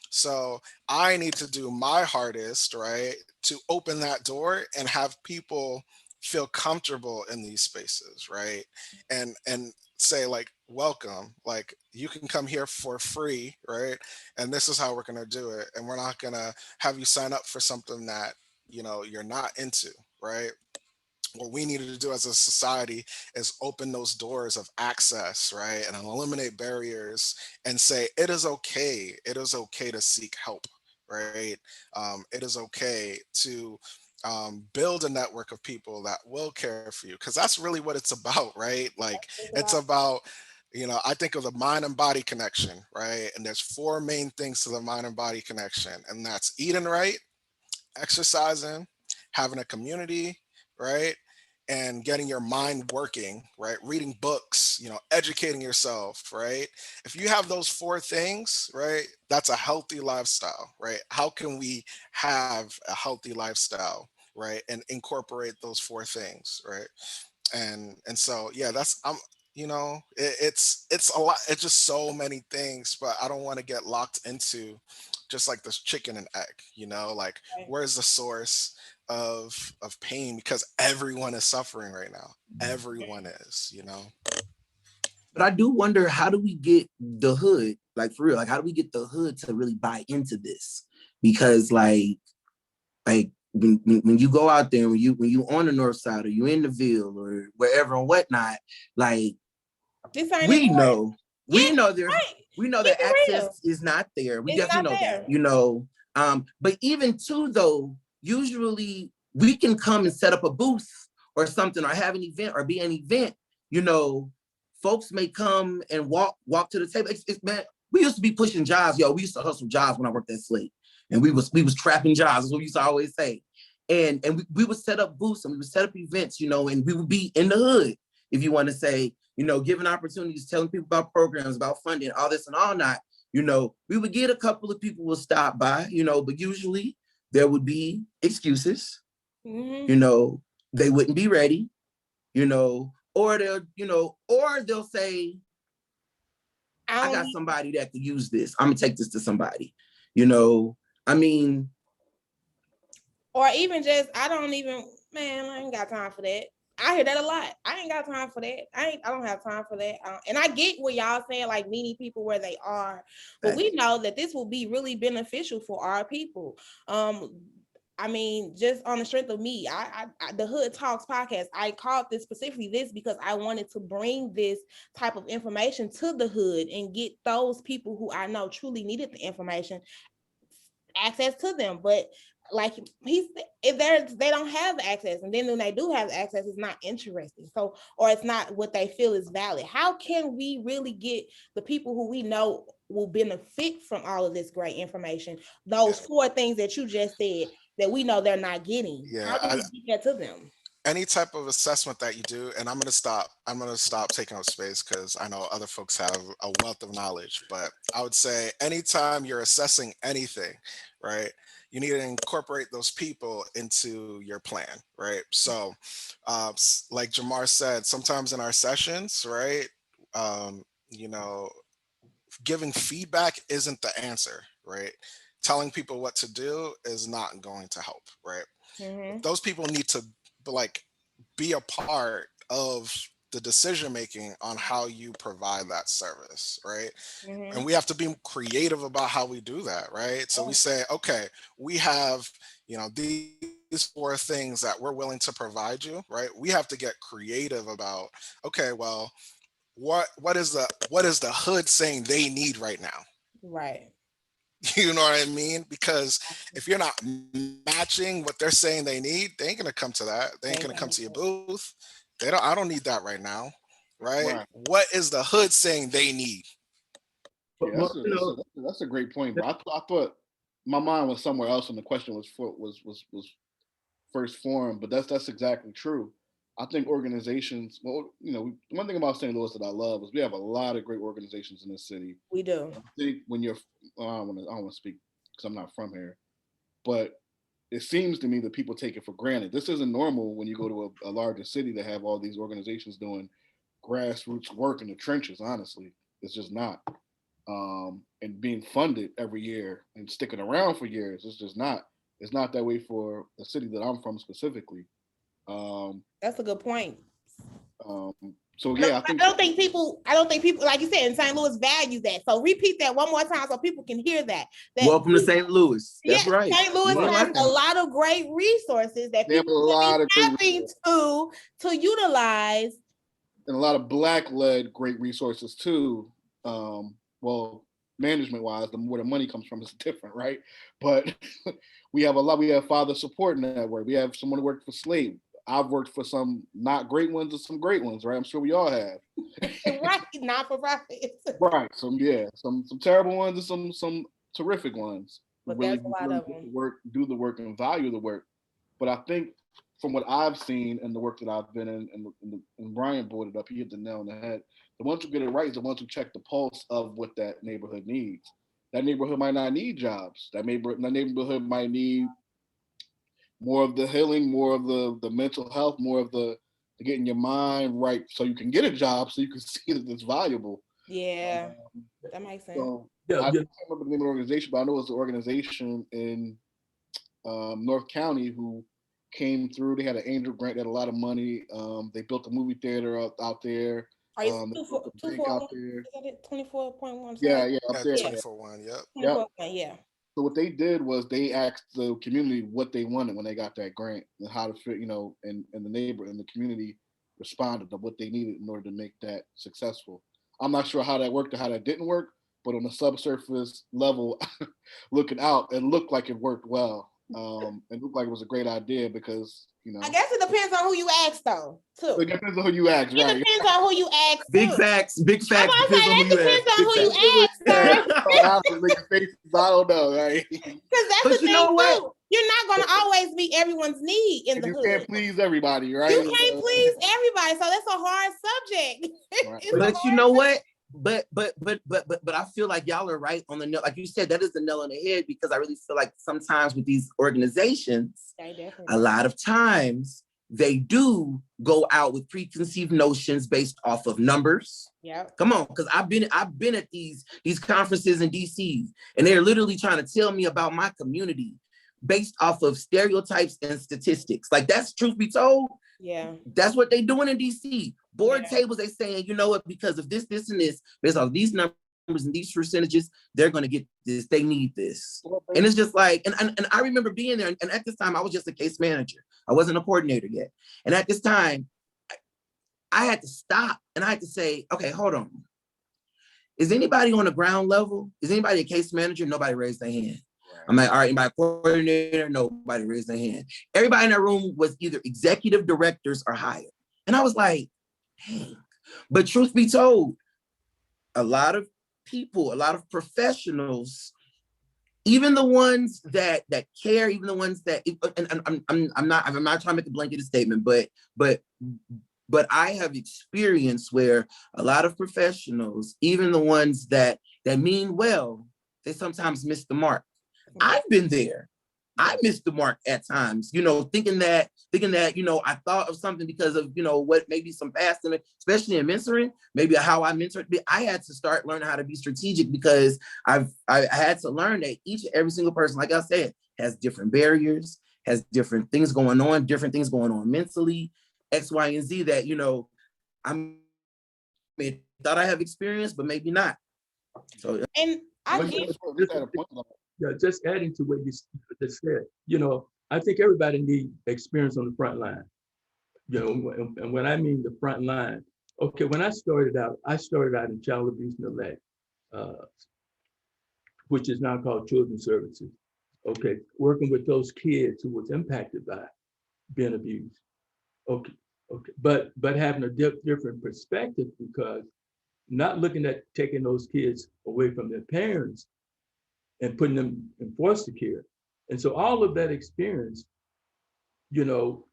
So I need to do my hardest, right, to open that door and have people feel comfortable in these spaces, right? And say like, welcome, like you can come here for free, right? And this is how we're going to do it. And we're not going to have you sign up for something that, you're not into, right? What we needed to do as a society is open those doors of access, right? And eliminate barriers and say, it is okay to seek help, right? It is okay to build a network of people that will care for you. Because that's really what it's about, right? Like, it's about, I think of the mind and body connection, right? And there's four main things to the mind and body connection, and that's eating right, exercising, having a community, right? And getting your mind working, right? Reading books, educating yourself, right? If you have those four things, right, that's a healthy lifestyle, right? How can we have a healthy lifestyle, right? And incorporate those four things, right? And so yeah, that's it's a lot. It's just so many things, but I don't want to get locked into just like this chicken and egg, like where's the source of pain, because everyone is suffering right now. Everyone is, But I do wonder, how do we get the hood, like for real, like how do we get the hood to really buy into this? Because like when you go out there, when you on the north side or you in the Ville or wherever and whatnot, like This ain't we important. know Yeah, there's right. we know Keep that it access real. is not there. We It's definitely not know that, there. but even too though, usually we can come and set up a booth or something or have an event or be an event, you know, folks may come and walk to the table. Man, we used to be pushing jobs, yo. We used to hustle jobs when I worked at Slate. And we was trapping jobs, is what we used to always say. And we would set up booths and we would set up events, and we would be in the hood, if you want to say, giving opportunities, telling people about programs, about funding, all this and all that. We would get a couple of people will stop by, but usually there would be excuses, Mm-hmm. they wouldn't be ready, or they'll say, I I don't got need, somebody that could use this. I'm gonna take this to somebody. You know, I mean, or even just I don't even, man, I ain't got time for that. I hear that a lot. I ain't got time for that. I don't have time for that. And I get what y'all saying, like meeting people where they are, but we know that this will be really beneficial for our people. I mean, just on the strength of me, the Hood Talks podcast, I called this specifically this because I wanted to bring this type of information to the hood and get those people who I know truly needed the information access to them. But like if they don't have access, and then when they do have access, it's not interesting. So, or it's not what they feel is valid. How can we really get the people who we know will benefit from all of this great information, those four things that you just said that we know they're not getting? yeah. How do we get that to them? Any type of assessment that you do, and I'm going to stop taking up space because I know other folks have a wealth of knowledge, but I would say anytime you're assessing anything, right, you need to incorporate those people into your plan, right? So like Jamar said, sometimes in our sessions, right, um, you know giving feedback isn't the answer, right? Telling people what to do is not going to help, right? Mm-hmm. Those people need to like be a part of the decision making on how you provide that service, right? Mm-hmm. And we have to be creative about how we do that, right? So we say, okay, we have, these four things that we're willing to provide you, right? We have to get creative about, okay, well, what is the hood saying they need right now? Right. You know what I mean? Because if you're not matching what they're saying they need, they ain't gonna come to that. They ain't gonna come to your booth. They don't. I don't need that right now, right? Right. What is the hood saying they need? Yeah, Well, that's a great point, bro. I thought my mind was somewhere else when the question was first formed, but that's exactly true. I think organizations. Well, one thing about St. Louis that I love is we have a lot of great organizations in this city. We do. I think when you're, I don't want to speak because I'm not from here, but it seems to me that people take it for granted. This isn't normal when you go to a larger city to have all these organizations doing grassroots work in the trenches. Honestly, it's just not. And being funded every year and sticking around for years, it's just not. It's not that way for the city that I'm from specifically. Um, That's a good point. um, so yeah, I think I don't think people, like you said, in St. Louis value that. So repeat that one more time so people can hear that. Welcome to St. Louis. Yeah, That's right. St. Louis You ain't has a lying. lot of great resources that they have a people should lot be of great having to utilize. and a lot of black-led great resources too. Well, management-wise, the where the money comes from is different, right? But we have a lot. We have father support network. We have someone who worked for Slate. I've worked for some not great ones and some great ones, right? I'm sure we all have. Right, not for profits. Right. Some terrible ones and some terrific ones who But really there's a lot really of them. do the work, and value the work. But I think from what I've seen and the work that I've been in, and Brian brought it up, he hit the nail on the head. The ones who get it right is the ones who check the pulse of what that neighborhood needs. That neighborhood might not need jobs. That neighborhood might need more of the healing, more of the mental health, more of the getting your mind right so you can get a job, so you can see that it's valuable. Yeah, Um, that makes sense. so yeah, I yeah, can't remember the name of the organization, but I know it's an organization in North County who came through. They had an angel grant, they had a lot of money. They built a movie theater out there. Are you They built a two bank four out one? there. Is that it? 24.1. Yeah, yeah, up Yeah, there. Yeah, 24-1. Yep. Yep. 24.1. Yeah. So what they did was they asked the community what they wanted when they got that grant and how to fit, and the neighbor and the community responded to what they needed in order to make that successful. I'm not sure how that worked or how that didn't work, but on the subsurface level, looking out, it looked like it worked well. It looked like it was a great idea because I guess it depends on who you ask, though, too. it depends on who you ask, It right? depends on who you ask, Big too. facts. Big I'm facts. gonna say Depends on who that you depends ask. on Big who you facts. ask, sir. I was making faces. I don't know, right? Because that's But the you thing know what? too. You're not gonna always meet everyone's need in And the you hood. can't please everybody, right? You can't please everybody, so that's a hard subject. Right. It's a But you hard know subject. what? But I feel like y'all are right on the nail. Like you said, that is the nail on the head because I really feel like sometimes with these organizations, a lot of times they do go out with preconceived notions based off of numbers. Yeah. Come on, because I've been at these conferences in DC, and they're literally trying to tell me about my community based off of stereotypes and statistics. Like that's truth be told. Yeah. That's what they're doing in DC. Board Yeah. tables, they saying, you know what, because of this, and this, based on these numbers and these percentages, they're gonna get this, they need this. And it's just like, and I remember being there, and at this time I was just a case manager. I wasn't a coordinator yet. And at this time, I had to stop and I had to say, okay, hold on. Is anybody on the ground level? Is anybody a case manager? Nobody raised their hand. I'm like, all right, anybody coordinator? Nobody raised their hand. Everybody in that room was either executive directors or higher. And I was like, dang. But truth be told, a lot of people, a lot of professionals, even the ones that care, even the ones that, and I'm not trying to make a blanket statement, but I have experienced where a lot of professionals, even the ones that mean well, they sometimes miss the mark. I've been there. I missed the mark at times, thinking that, I thought of something because of, what maybe some past, especially in mentoring, maybe how I mentored. I had to start learning how to be strategic because I had to learn that every single person, like I said, has different barriers, has different things going on mentally, X, Y, and Z that, I thought I have experience, but maybe not. So, and I get yeah, just adding to what you just said, I think everybody needs experience on the front line. And when I mean the front line, okay, when I started out in child abuse and neglect, which is now called Children's Services. Okay, working with those kids who was impacted by being abused. Okay, Okay, but having a different perspective, because not looking at taking those kids away from their parents and putting them in foster care. And so all of that experience, you know,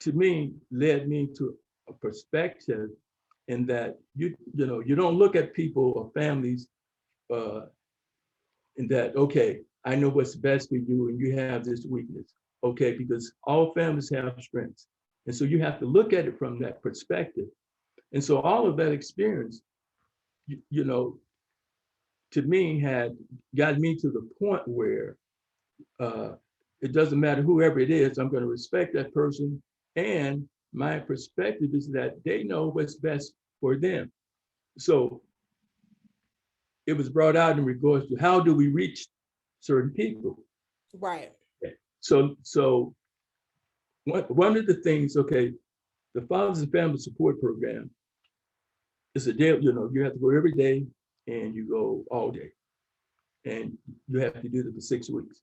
to me led me to a perspective in that you know you don't look at people or families uh, in that, okay, I know what's best for you and you have this weakness, okay, because all families have strengths, and so you have to look at it from that perspective. And so all of that experience, you know, to me had got me to the point where uh, it doesn't matter whoever it is, I'm going to respect that person. And my perspective is that they know what's best for them. So it was brought out in regards to how do we reach certain people. Right. Okay. So one of the things, okay, the Fathers and Family Support Program is a day, you know, you have to go every day and you go all day. And you have to do it for 6 weeks.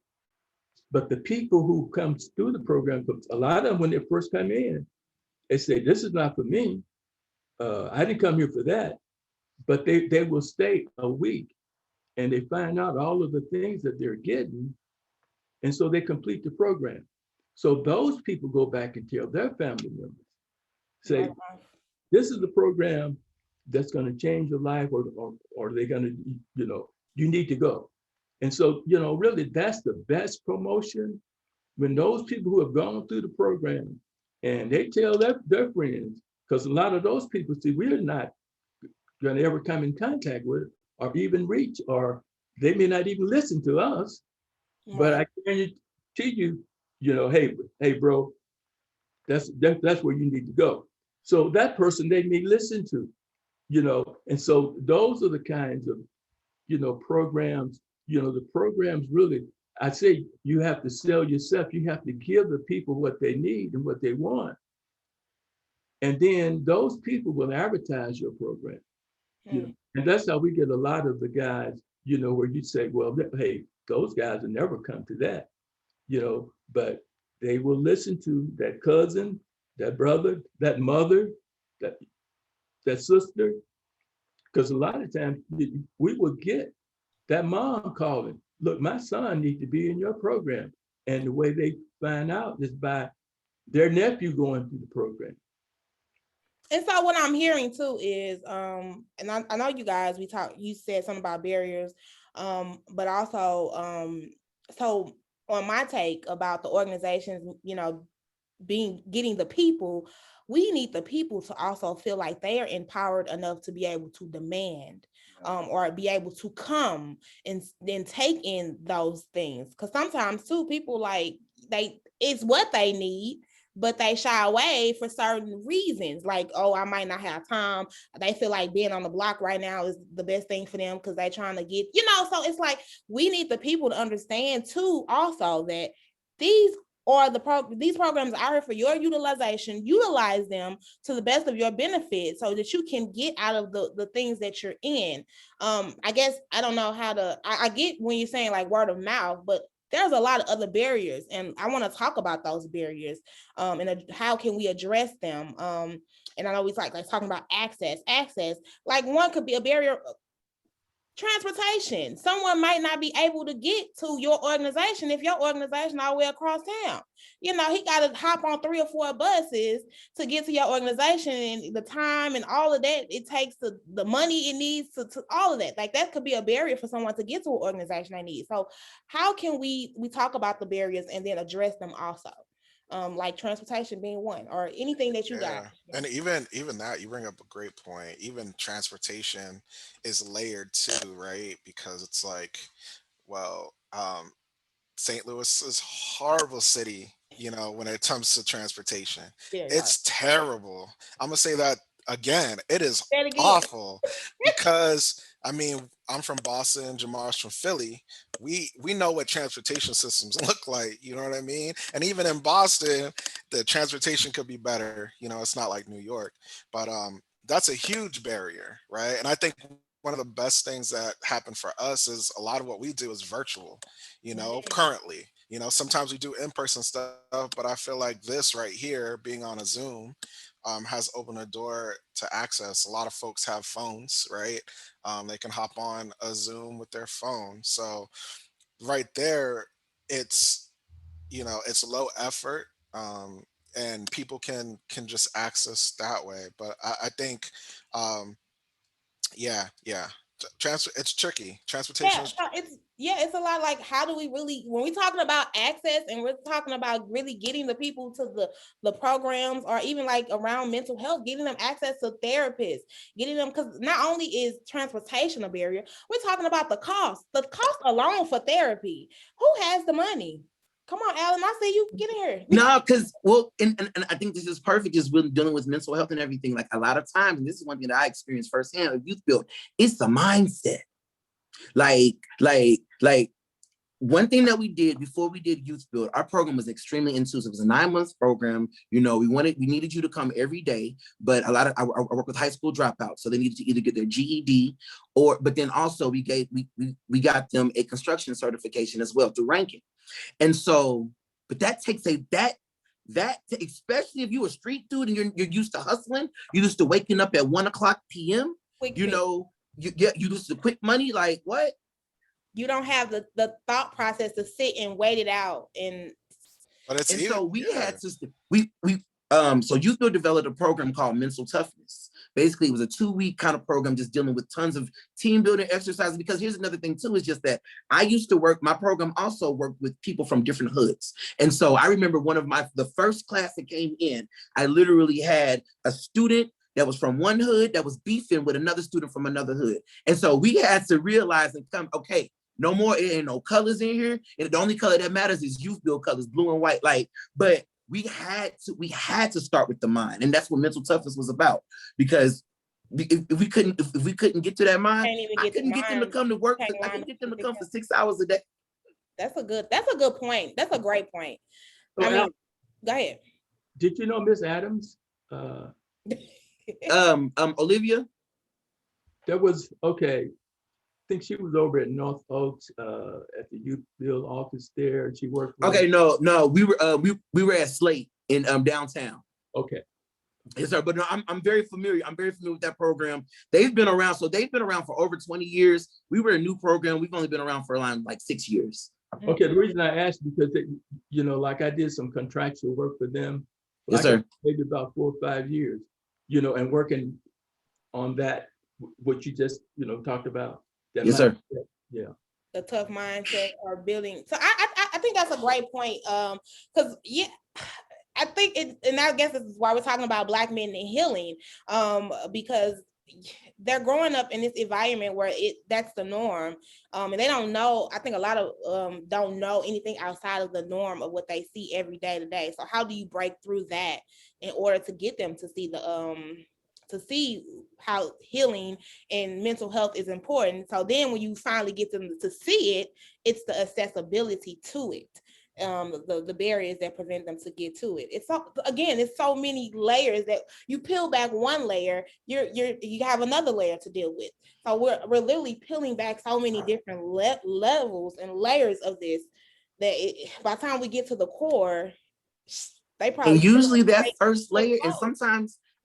But the people who come through the program, a lot of them, when they first come in, they say, this is not for me. I didn't come here for that. But they will stay a week and they find out all of the things that they're getting. And so they complete the program. So those people go back and tell their family members, say, Okay. this is the program that's going to change your life, or they're going to, you know, you need to go. And so, you know, really that's the best promotion, when those people who have gone through the program and they tell their friends, because a lot of those people, see, we're not going to ever come in contact with or even reach, or they may not even listen to us, but Right. I guarantee you, you know, hey, bro, that's where you need to go. So that person they may listen to, you know, and so those are the kinds of, you know, programs, you know, the programs really, I say you have to sell yourself. You have to give the people what they need and what they want. And then those people will advertise your program, you know. Hmm. And that's how we get a lot of the guys, you know, where you say, well, hey, those guys will never come to that, you know, but they will listen to that cousin, that brother, that mother, that, that sister, because a lot of times we will get that mom calling, look, my son needs to be in your program. And the way they find out is by their nephew going through the program. And so what I'm hearing too is, and I know you guys, you said something about barriers, but also, so on my take about the organizations, you know, getting the people, we need the people to also feel like they are empowered enough to be able to demand, or be able to come and then take in those things, because sometimes too people like they it's what they need, but they shy away for certain reasons, like, oh, I might not have time. They feel like being on the block right now is the best thing for them because they're trying to get, so it's like we need the people to understand too also that these these programs are here for your utilization. Utilize them to the best of your benefit so that you can get out of the things that you're in. I guess I don't know how to. I get when you're saying like word of mouth, but there's a lot of other barriers, and I want to talk about those barriers. And how can we address them? And I know we like talking about access. Like one could be a barrier. Transportation. Someone might not be able to get to your organization if your organization all the way across town. He got to hop on 3 or 4 buses to get to your organization, and the time and all of that it takes, the money it needs to all of that. Like that could be a barrier for someone to get to an organization they need. So how can we talk about the barriers and then address them also? Like transportation being one, or anything that you got. Yeah. And even that, you bring up a great point. Even transportation is layered too, right? Because it's like, well, St. Louis is horrible city, when it comes to transportation. Very hard. It's terrible. I'm gonna say that again. It is Say it again. awful because I mean, I'm from Boston, Jamar's from Philly. We know what transportation systems look like, you know what I mean? And even in Boston, the transportation could be better. It's not like New York, but that's a huge barrier, right? And I think one of the best things that happened for us is a lot of what we do is virtual, Mhm. currently. Sometimes we do in-person stuff, but I feel like this right here, being on a Zoom, has opened a door to access. A lot of folks have phones, right? They can hop on a Zoom with their phone. So right there, it's it's low effort, and people can just access that way. But I think, um, yeah, transfer. It's tricky. Transportation Yeah, is. so it's a lot like how do we really when we're talking about access and we're talking about really getting the people to the programs or even like around mental health, getting them access to therapists, getting them because not only is transportation a barrier, we're talking about the cost alone for therapy. Who has the money? Come on, Alan, I see you. Get in here. No, because and I think this is perfect, just really dealing with mental health and everything. Like a lot of times, and this is one thing that I experienced firsthand with youth build, it's the mindset. Like one thing that we did before we did youth build, our program was extremely inclusive. It was a 9 month program. We needed you to come every day, but I work with high school dropouts, so they needed to either get their GED but then also we got them a construction certification as well through ranking. And so, but that takes especially if you're a street dude and you're used to hustling, you're used to waking up at 1 o'clock p.m. Quick You fix. know, you used to quick money. Like what? You don't have the thought process to sit and wait it out But it's And even, so we yeah. had to so Youth Build developed a program called Mental Toughness. Basically, it was a 2-week kind of program just dealing with tons of team building exercises. Because here's another thing too, is just that I used to work, my program also worked with people from different hoods. And so I remember the first class that came in, I literally had a student that was from one hood that was beefing with another student from another hood. And so we had to realize and come, okay, no more, it ain't no colors in here. And the only color that matters is youth build colors, blue and white. But we had to start with the mind. And that's what mental toughness was about. Because if we couldn't get to that mind, can't even I get the couldn't get them to mind. come to work. Can't I line couldn't up get them to the come for 6 hours a day. That's a good point. That's a great point. So, I mean, Al, go ahead. did you know Miss Adams? Olivia. There was, okay, I think she was over at North Oaks at the youth build office there. She worked with. Okay, no, we were at Slate in downtown. Okay. Yes, sir. But no, I'm very familiar. I'm very familiar with that program. They've been around for over 20 years. We were a new program. We've only been around for around like 6 years. Okay, the reason I asked because like I did some contractual work for them, Yes, like sir. maybe about 4 or 5 years, and working on that, what you just talked about. That Yes, sir. mindset. Yeah. The tough mindset or building. So I think that's a great point. Because I think and I guess this is why we're talking about Black men and healing. Because they're growing up in this environment where that's the norm. And they don't know. I think a lot of don't know anything outside of the norm of what they see every day to day. So how do you break through that in order to get them to see to see how healing and mental health is important? So then when you finally get them to see it, it's the accessibility to it. The barriers that prevent them to get to it. It's so many layers that you peel back one layer, you have another layer to deal with. So we're literally peeling back so many different levels and layers of this that by the time we get to the core, they probably. And usually that first layer,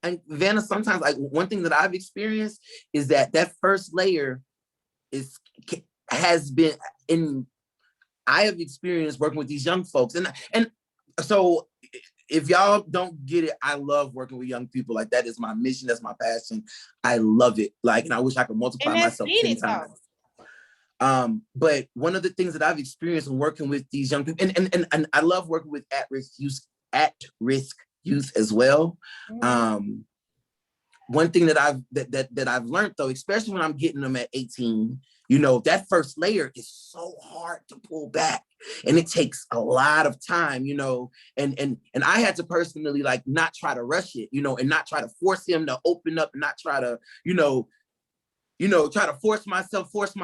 and Vanna, sometimes like one thing that I've experienced is that first layer has been in. I have experienced working with these young folks, and so if y'all don't get it, I love working with young people. Like that is my mission, that's my passion. I love it. Like, and I wish I could multiply myself 10 times. But one of the things that I've experienced in working with these young people, and I love working with at-risk youth as well. One thing that I've learned though, especially when I'm getting them at 18, that first layer is so hard to pull back, and it takes a lot of time, and I had to personally like not try to rush it, and not try to force him to open up, and not try to, try to force my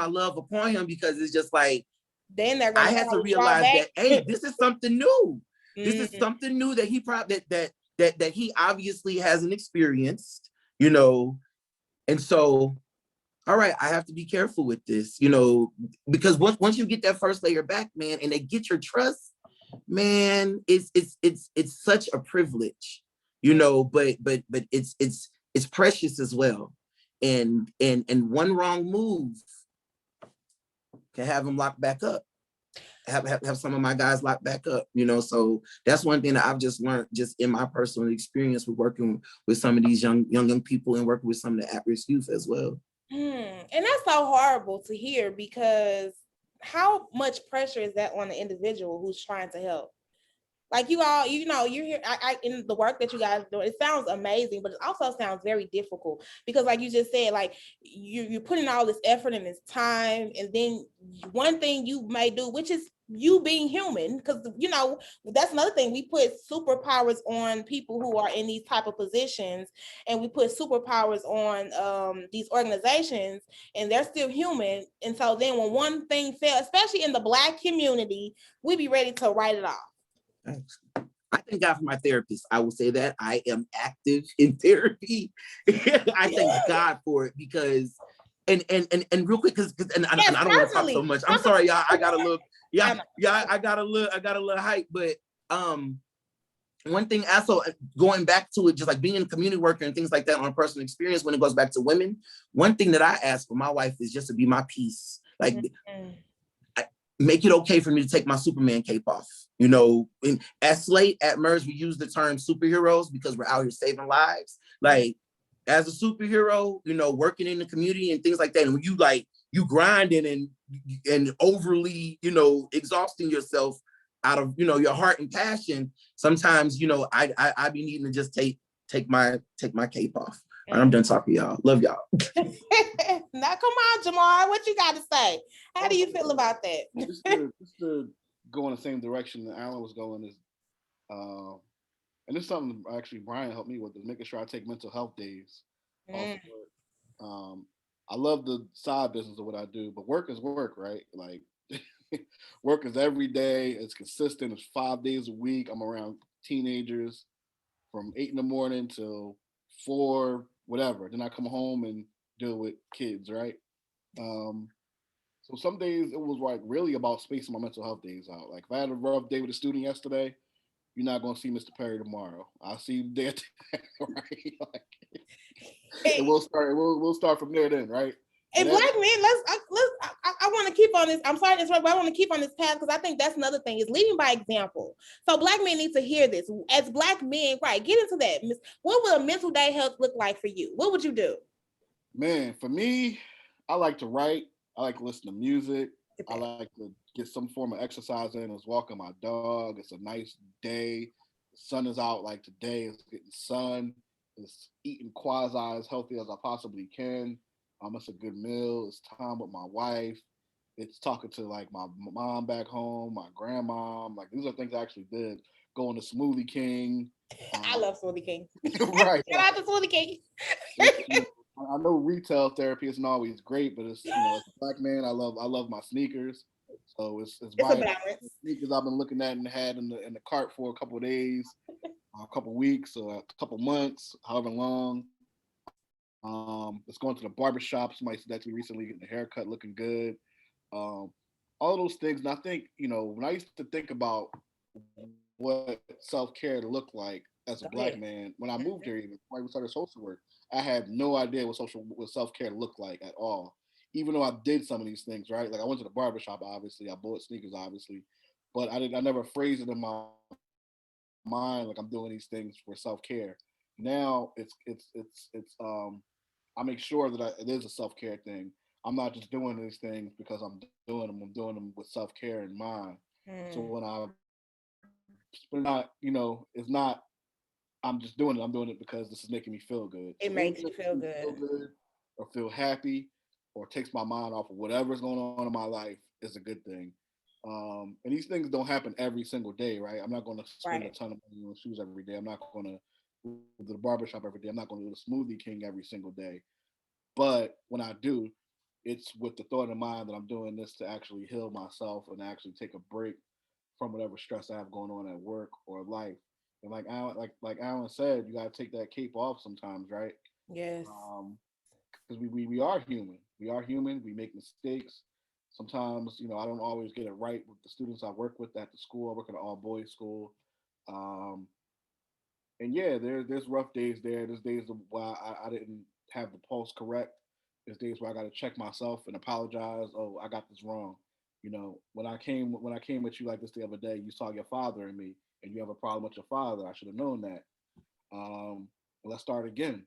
love upon him, because it's just like, then they're gonna I had to realize that, hey, this is something new. This is something new that he probably that he obviously hasn't experienced, and so, all right, I have to be careful with this, because once you get that first layer back, man, and they get your trust, Man, it's such a privilege, but it's precious as well. And one wrong move can have them locked back up. Have some of my guys locked back up. So that's one thing that I've just learned just in my personal experience with working with some of these young people and working with some of the at-risk youth as well. And that's so horrible to hear, because how much pressure is that on the individual who's trying to help? Like, you all, you're here. In the work that you guys do, it sounds amazing, but it also sounds very difficult, because, like you just said, like you're putting all this effort and this time, and then one thing you may do, which is you being human, because that's another thing. We put superpowers on people who are in these type of positions, and we put superpowers on these organizations, and they're still human. And so then when one thing fails, especially in the Black community, we be ready to write it off. Thanks. I thank God for my therapist. I will say that I am active in therapy. I thank God for it, because and real quick, because I don't want to talk so much. I'm sorry, y'all. I got a little I got a little hype, but one thing also, going back to it, just like being a community worker and things like that on a personal experience, when it goes back to women, one thing that I ask for my wife is just to be my peace. Like, make it okay for me to take my Superman cape off. And at Slate, at MERS, we use the term superheroes because we're out here saving lives. Like, as a superhero, working in the community and things like that, and when you grinding and overly, exhausting yourself out of, your heart and passion, sometimes, I be needing to just take my cape off. All right, I'm done talking to y'all. Love y'all. Now, come on, Jamar, what you got to say? How do you feel about that? Just to go in the same direction that Alan was going is, and this is something actually Brian helped me with, is making sure I take mental health days off of work. I love the side business of what I do, but work is work, right? Like, work is every day. It's consistent. It's 5 days a week. I'm around teenagers from 8 in the morning till 4, whatever. Then I come home and deal with kids, right? So some days it was like really about spacing my mental health days out. Like, if I had a rough day with a student yesterday, you're not going to see Mr. Perry tomorrow. I'll see you there, right? Like, and we'll start from there then, right? And Black men, I want to keep on this. I'm sorry to interrupt, but I want to keep on this path, because I think that's another thing, is leading by example. So Black men need to hear this. As Black men, right? Get into that. What would a mental day health look like for you? What would you do? Man, for me, I like to write. I like to listen to music. I like to get some form of exercise in. It's walking my dog. It's a nice day. The sun is out like today. It's getting sun. It's eating quasi as healthy as I possibly can. It's a good meal. It's time with my wife. It's talking to like my mom back home, my grandma. Like, these are things I actually did. Going to Smoothie King. I love Smoothie King. Right. Shout out to Smoothie King. I know retail therapy isn't always great, but it's, as a Black man, I love my sneakers. So it's a balance. Sneakers I've been looking at and had in the cart for a couple of days, a couple of weeks, or a couple of months, however long. It's going to the barbershop. Somebody said that to me recently, getting a haircut, looking good. All those things. And I think, when I used to think about what self-care looked like as a Black man, when I moved here, even before I even started social work, I had no idea what self-care looked like at all. Even though I did some of these things, right? Like, I went to the barbershop, obviously, I bought sneakers, obviously, but I never phrased it in my mind like I'm doing these things for self-care. Now I make sure that it is a self-care thing. I'm not just doing these things because I'm doing them. I'm doing them with self-care in mind. So when I spend it, it's not I'm just doing it. I'm doing it because this is making me feel good. So It anything that makes you makes feel me good. feel good or feel happy or takes my mind off of whatever's going on in my life is a good thing. And these things don't happen every single day, right? I'm not going to spend a Right. ton of money on shoes every day. I'm not going to go to the barbershop every day. I'm not going to go to the Smoothie King every single day. But when I do, it's with the thought in mind that I'm doing this to actually heal myself and actually take a break from whatever stress I have going on at work or life. And like Alan said, you got to take that cape off sometimes, right? Yes. Because we are human. We are human. We make mistakes. Sometimes, I don't always get it right with the students I work with at the school. I work at an all boys school. Um, and yeah, there's rough days there. There's days where I didn't have the pulse correct. There's days where I got to check myself and apologize. Oh, I got this wrong. When I came at you like this the other day, you saw your father in me, and you have a problem with your father. I should have known that. Let's start again.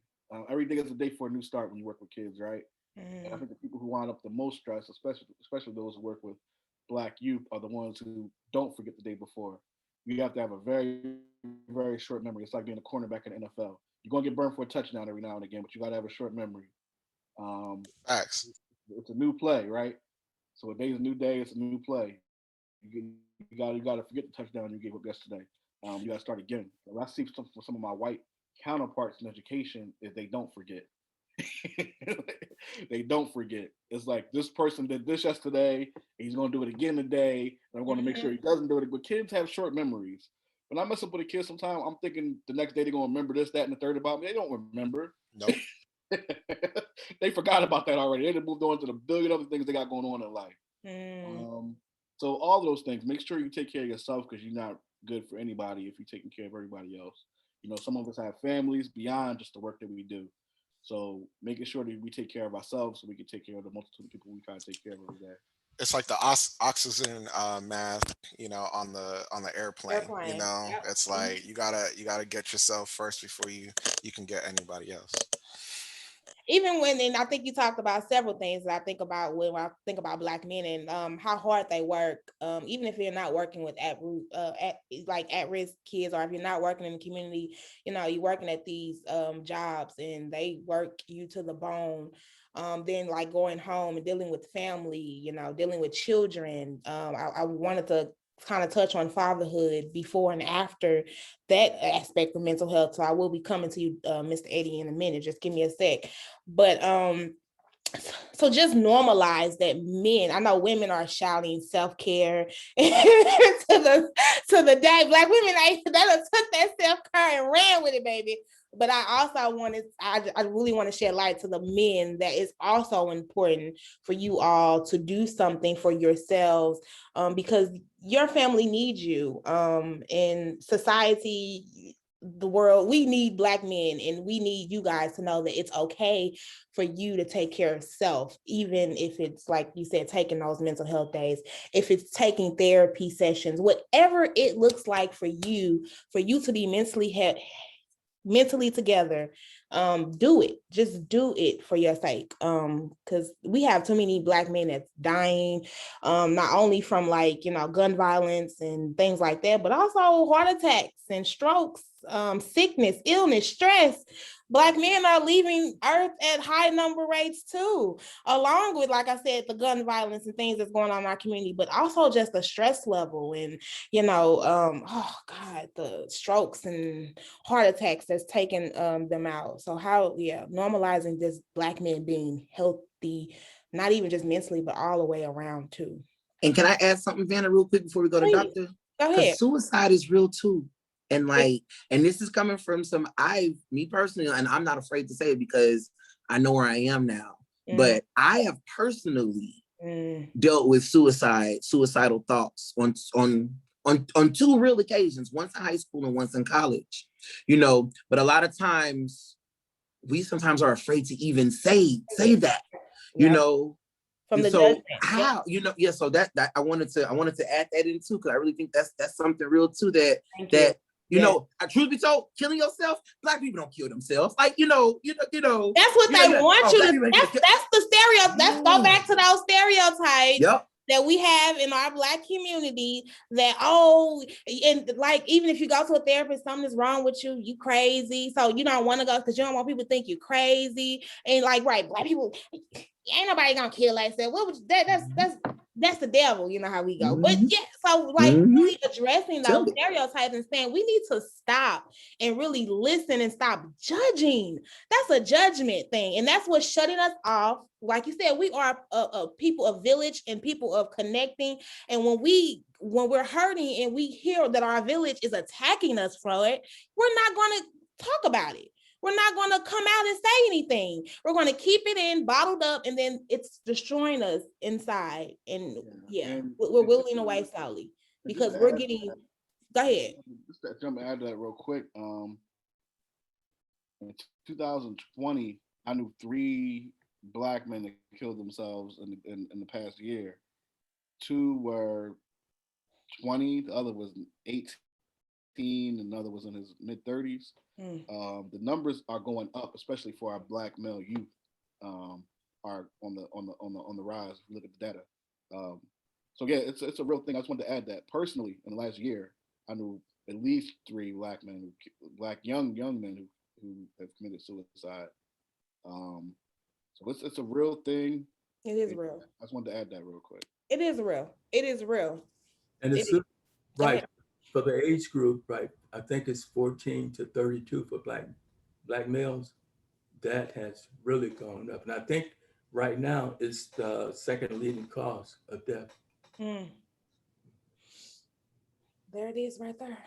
Every day is a day for a new start when you work with kids, right? And I Mm. think the people who wind up the most stressed, especially those who work with black youth, are the ones who don't forget the day before. You have to have a very, very short memory. It's like being a cornerback in the NFL. You're gonna get burned for a touchdown every now and again, but you gotta have a short memory. Um, Facts. it's a new play, right? So a day's a new day. It's a new play. You gotta forget the touchdown you gave up yesterday. You gotta start again. What I see from some of my white counterparts in education is they don't forget. They don't forget. It's like this person did this yesterday. He's gonna do it again today, and I'm gonna make sure he doesn't do it. But kids have short memories. When I mess up with a kid, sometimes I'm thinking the next day they're gonna remember this, that, and the third about me. They don't remember. Nope. They forgot about that already. They moved on to the billion other things they got going on in life. Mm. Um, so all those things, make sure you take care of yourself because you're not good for anybody if you're taking care of everybody else. Some of us have families beyond just the work that we do. So making sure that we take care of ourselves so we can take care of the multitude of people we try to take care of every day. It's like the oxygen mask, on the airplane. Airplane. Yep. It's Mhm. like you gotta get yourself first before you can get anybody else. Even when, and I think you talked about several things that I think about when I think about black men and how hard they work. Even if you're not working with at risk kids, or if you're not working in the community, you're working at these jobs and they work you to the bone. Then like going home and dealing with family, dealing with children. I wanted to kind of touch on fatherhood before and after that aspect of mental health. So I will be coming to you, Mr. Eddie, in a minute. Just give me a sec. But so just normalize that men, I know women are shouting self-care to the day. Black women ain't that took that self-care and ran with it, baby. But I really want to shed light to the men that it's also important for you all to do something for yourselves, because your family needs you. In society, the world, we need black men, and we need you guys to know that it's okay for you to take care of self, even if it's like you said, taking those mental health days, if it's taking therapy sessions, whatever it looks like for you to be mentally together. Do it, just do it for your sake, because we have too many black men that's dying, not only from gun violence and things like that, but also heart attacks and strokes, sickness, illness, stress. Black men are leaving earth at high number rates too, along with, like I said, the gun violence and things that's going on in our community, but also just the stress level and oh God, the strokes and heart attacks that's taking them out. So normalizing this black men being healthy, not even just mentally, but all the way around too. And can I add something, Vanna, real quick before we go to Please, doctor? go ahead. Because suicide is real too. And and this is coming from me personally, and I'm not afraid to say it because I know where I am now. But I have personally dealt with suicidal thoughts on two real occasions, once in high school and once in college. But a lot of times we sometimes are afraid to even say that, Yep. From the so judgment. how, so that I wanted to add that in too, because I really think that's something real too, that truth be told, killing yourself, black people don't kill themselves. That's what they want you to. That's the stereo. Let's go back to those stereotypes. Yep. That we have in our black community, that and like, even if you go to a therapist, something is wrong with you, you crazy, so you don't want to go because you don't want people to think you crazy. And right, black people, ain't nobody gonna kill themselves. What would that's the devil, you know how we go. But yeah, so really addressing those stereotypes and saying we need to stop and really listen and stop judging. That's a judgment thing, and that's what's shutting us off. Like you said, we are a people of village and people of connecting. And when we're hurting and we hear that our village is attacking us for it, we're not going to talk about it. we're not going to come out and say anything. We're going to keep it in, bottled up, and then it's destroying us inside. And And, we're and just willing away slowly and just because to we're add to getting. that, Go ahead. just to jump and add to that real quick. In 2020, I knew 3 Black men that killed themselves in the past year. 2 were 20, the other was 18, another was in his mid 30s. Mm. The numbers are going up, especially for our Black male youth. Are on the rise. If you look at the data. Um, so yeah, it's a real thing. I just wanted to add that personally, in the last year, I knew at least 3 Black men, Black young men who have committed suicide. Um, so it's a real thing. It is And real. I just wanted to add that real quick. It is real. It is real. And It it's is. Go right ahead. for the age group, right? I think it's 14 to 32 for black males. That has really gone up. And I think right now it's the second leading cause of death. Mm. There it is right there.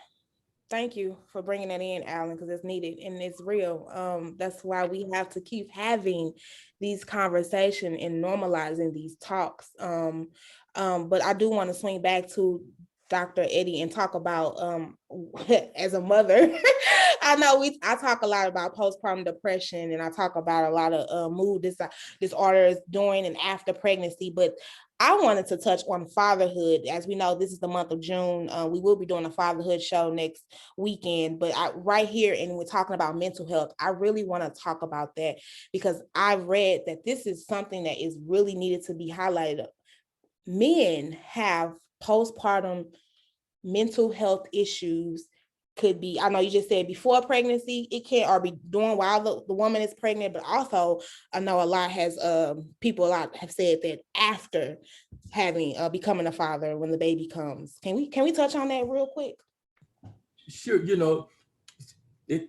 Thank you for bringing that in, Alan, because it's needed and it's real. That's why we have to keep having these conversations and normalizing these talks. But I do want to swing back to Dr. Eddie and talk about as a mother. I know I talk a lot about postpartum depression and I talk about a lot of disorders during and after pregnancy, but I wanted to touch on fatherhood. As we know, this is the month of June. We will be doing a fatherhood show next weekend, but right here, and we're talking about mental health, I really want to talk about that because I've read that this is something that is really needed to be highlighted. Men have postpartum mental health issues. Could be, I know you just said before pregnancy, it can, or be doing while the woman is pregnant, but also I know a lot has people a lot have said that after having becoming a father when the baby comes. Can we touch on that real quick? Sure, it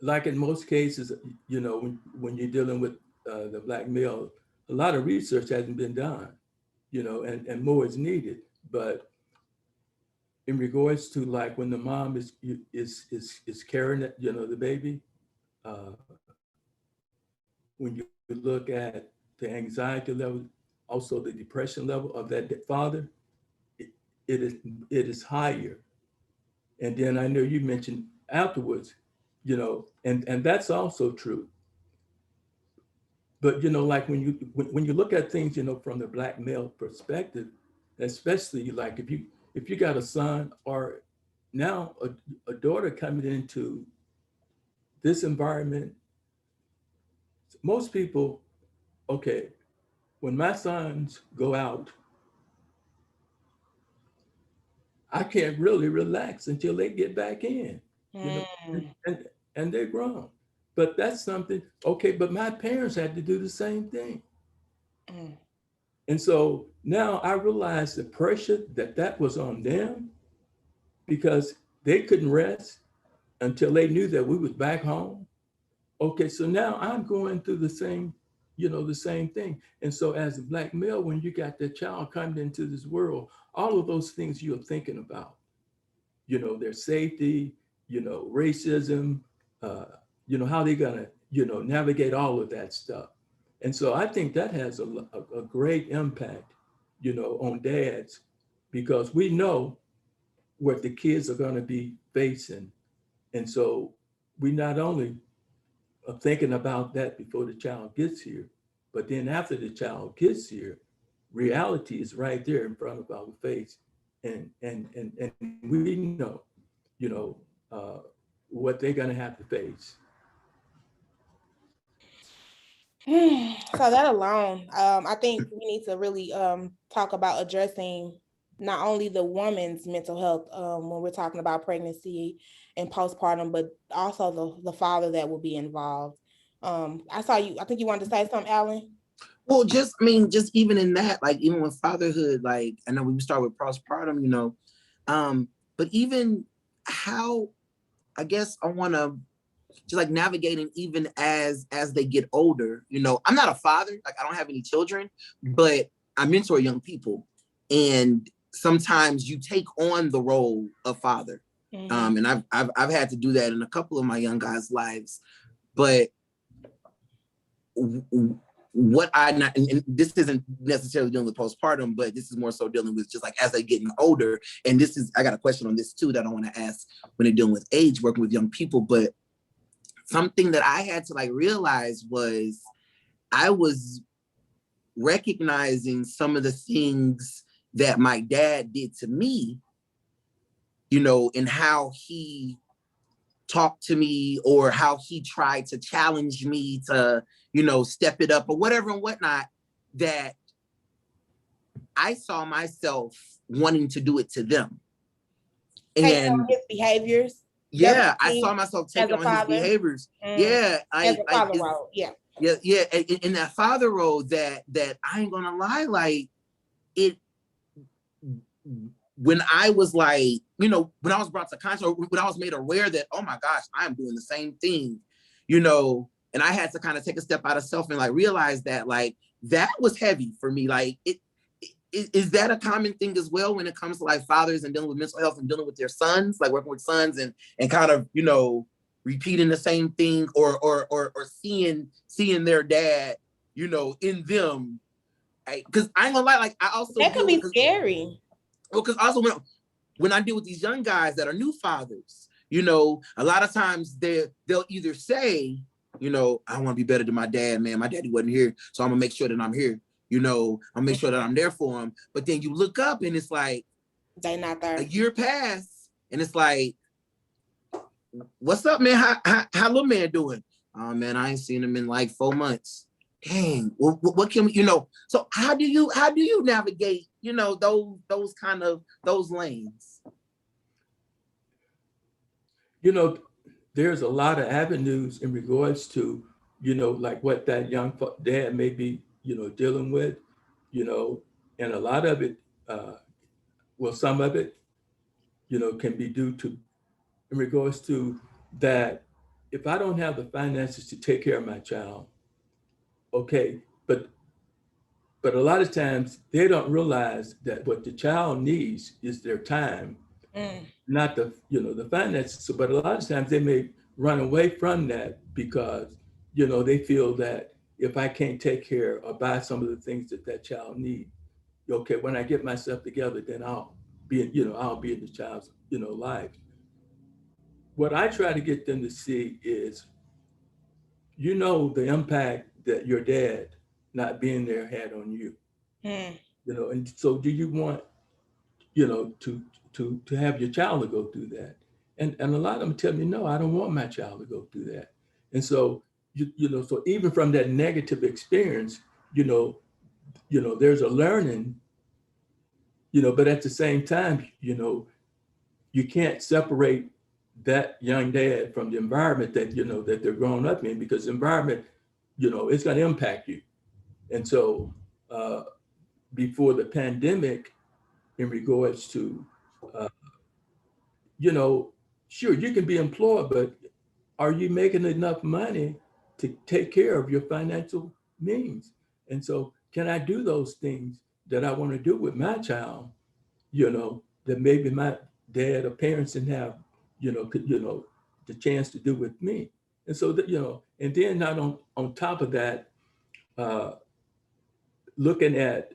like in most cases, when you're dealing with the black male, a lot of research hasn't been done, and more is needed. But in regards to like when the mom is carrying it, the baby, uh, when you look at the anxiety level, also the depression level of that father, it, it is higher. And then I know you mentioned afterwards, and that's also true. But like when you look at things, from the black male perspective, especially like if you got a son or now a daughter coming into this environment, most people, okay, when my sons go out, I can't really relax until they get back in, you know, Mm, and and they're grown. But that's something, okay, but my parents had to do the same thing. mm, And so now I realize the pressure that was on them because they couldn't rest until they knew that we was back home. Okay, so now I'm going through the same thing. And so as a black male, when you got that child coming into this world, all of those things you're thinking about, their safety, racism, uh, how they're gonna, navigate all of that stuff. And so I think that has a great impact, on dads, because we know what the kids are gonna be facing. And so we not only are thinking about that before the child gets here, but then after the child gets here, reality is right there in front of our face. And we know, you know, uh, what they're gonna have to face. So that alone, I think we need to really talk about addressing not only the woman's mental health when we're talking about pregnancy and postpartum, but also the father that will be involved. I saw you. I think you wanted to say something, Alan. Well, just even in that, like even with fatherhood, like I know we start with postpartum, but even how I guess I want to just like navigating even as they get older. I'm not a father, like I don't have any children, but I mentor young people, and sometimes you take on the role of father. Mm-hmm. And I've had to do that in a couple of my young guys' lives. But what I not, and this isn't necessarily dealing with postpartum, but this is more so dealing with just like as they're getting older. And this is, I got a question on this too that I want to ask when they're dealing with age, working with young people. But something that I had to like realize was I was recognizing some of the things that my dad did to me, you know, and how he talked to me or how he tried to challenge me to, you know, step it up or whatever and whatnot, that I saw myself wanting to do it to them. Taking on And his behaviors. yeah, I saw myself as taking a on his father. behaviors. Mm. Yeah, As I a like father role, yeah. yeah, in that father role that I ain't gonna lie, like it when I was like, you know, when I was brought to conscious, when I was made aware that, oh my gosh, I'm doing the same thing, you know, and I had to kind of take a step out of self and like realize that like that was heavy for me. Like is that a common thing as well when it comes to like fathers and dealing with mental health and dealing with their sons, like working with sons and kind of, you know, repeating the same thing or seeing their dad, you know, in them. Because I ain't gonna lie, like I also That could deal be with, scary. well, because also when I deal with these young guys that are new fathers, you know, a lot of times they'll either say, you know, I want to be better than my dad, man. My daddy wasn't here, so I'm gonna make sure that I'm here. You know, I'll make sure that I'm there for him. But then you look up and it's like They not there. a year passed, and it's like, what's up, man? How little man doing? Oh man, I ain't seen him in like 4 months. Dang, what can we, you know? So how do you navigate, you know, those kind of those lanes? You know, there's a lot of avenues in regards to, you know, like what that young dad may be, you know, dealing with, you know, and a lot of it, well, some of it, you know, can be due to, in regards to that, if I don't have the finances to take care of my child, okay, but a lot of times they don't realize that what the child needs is their time, Mm. not the, you know, the finances. So, but a lot of times they may run away from that because, you know, they feel that if I can't take care or buy some of the things that that child needs, okay, when I get myself together, then I'll be, you know, I'll be in the child's, you know, life. What I try to get them to see is, you know, the impact that your dad not being there had on you, Mm. you know, and so do you want, you know, to have your child to go through that? And a lot of them tell me, no, I don't want my child to go through that. And so you know, so even from that negative experience, you know, there's a learning, you know, but at the same time, you know, you can't separate that young dad from the environment that, you know, that they're growing up in, because the environment, you know, it's going to impact you. And so uh, before the pandemic, in regards to, uh, you know, sure, you can be employed, but are you making enough money to take care of your financial means? And so, can I do those things that I want to do with my child, you know, that maybe my dad or parents didn't have, you know, the chance to do with me? And so that, you know, and then not on top of that, uh, looking at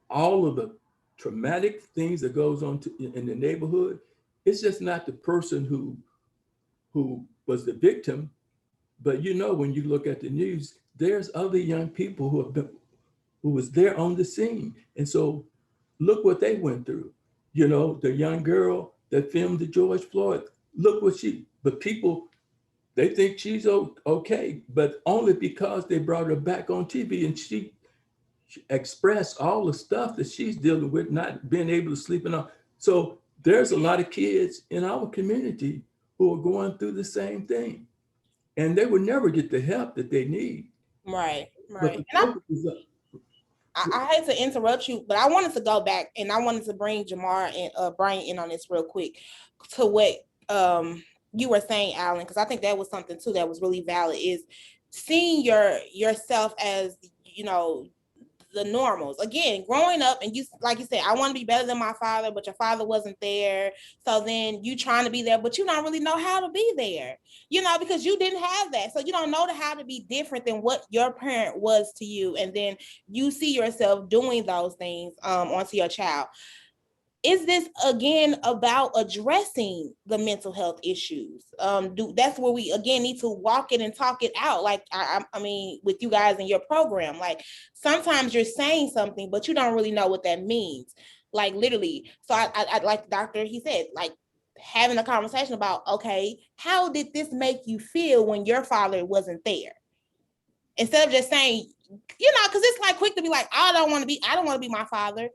all of the traumatic things that goes on in the neighborhood, it's just not the person who was the victim, but you know, when you look at the news, there's other young people who was there on the scene, and so look what they went through. You know, the young girl that filmed the George Floyd. Look what but people, they think she's okay, but only because they brought her back on TV and she express all the stuff that she's dealing with, not being able to sleep and all. So there's a lot of kids in our community who are going through the same thing, and they will never get the help that they need. Right, But right. the And focus is up. I hate to interrupt you, but I wanted to go back and I wanted to bring Jamar and Brian in on this real quick to what you were saying, Alan, because I think that was something too that was really valid, is seeing yourself as, you know, the normals. Again, growing up and you, like you said, I want to be better than my father, but your father wasn't there. So then you trying to be there, but you don't really know how to be there, because you didn't have that. So you don't know how to be different than what your parent was to you. And then you see yourself doing those things onto your child. Is this again about addressing the mental health issues? That's where we again need to walk it and talk it out. Like I mean, with you guys in your program, like sometimes you're saying something, but you don't really know what that means. Like literally. So I like the doctor. He said like having a conversation about, okay, how did this make you feel when your father wasn't there? Instead of just saying, because it's like quick to be like, I don't want to be my father,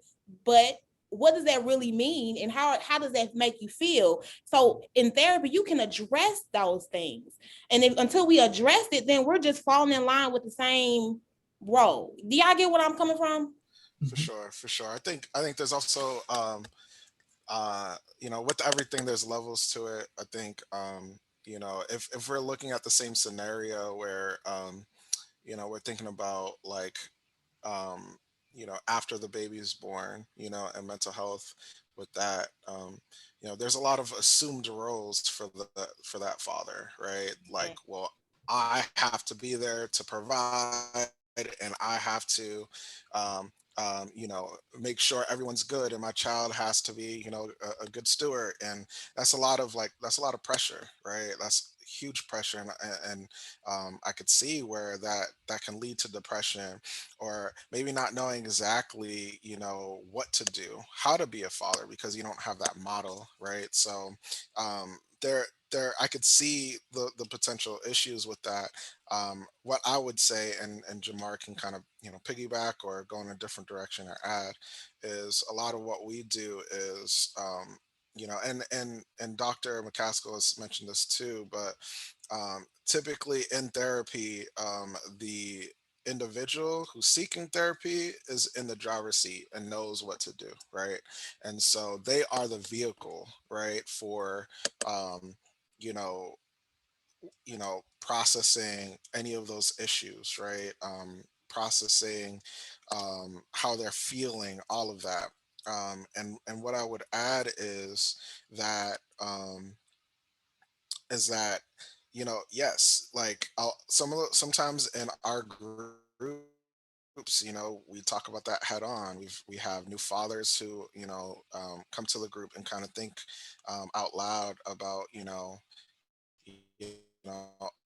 but what does that really mean, and how does that make you feel? So in therapy, you can address those things, and until we address it, then we're just falling in line with the same role. Do y'all get what I'm coming from? For sure, for sure. I think there's also with everything there's levels to it. I think if we're looking at the same scenario where we're thinking about like after the baby's born, and mental health with that. There's a lot of assumed roles for that father, right? Like, Mm-hmm. well, I have to be there to provide, and I have to make sure everyone's good, and my child has to be a good steward. And that's a lot of pressure, right? That's huge pressure. And I could see where that can lead to depression, or maybe not knowing exactly what to do, how to be a father, because you don't have that model, right? So there I could see the potential issues with that. What I would say, and Jamar can kind of piggyback or go in a different direction or add, is a lot of what we do is and Dr. McCaskill has mentioned this too, but typically in therapy, the individual who's seeking therapy is in the driver's seat and knows what to do, right? And so they are the vehicle, right, for um, you know processing any of those issues, right? Processing how they're feeling, all of that. And what I would add that um, is that yes, like sometimes in our groups, we talk about that head on. We have new fathers who come to the group and kind of think out loud about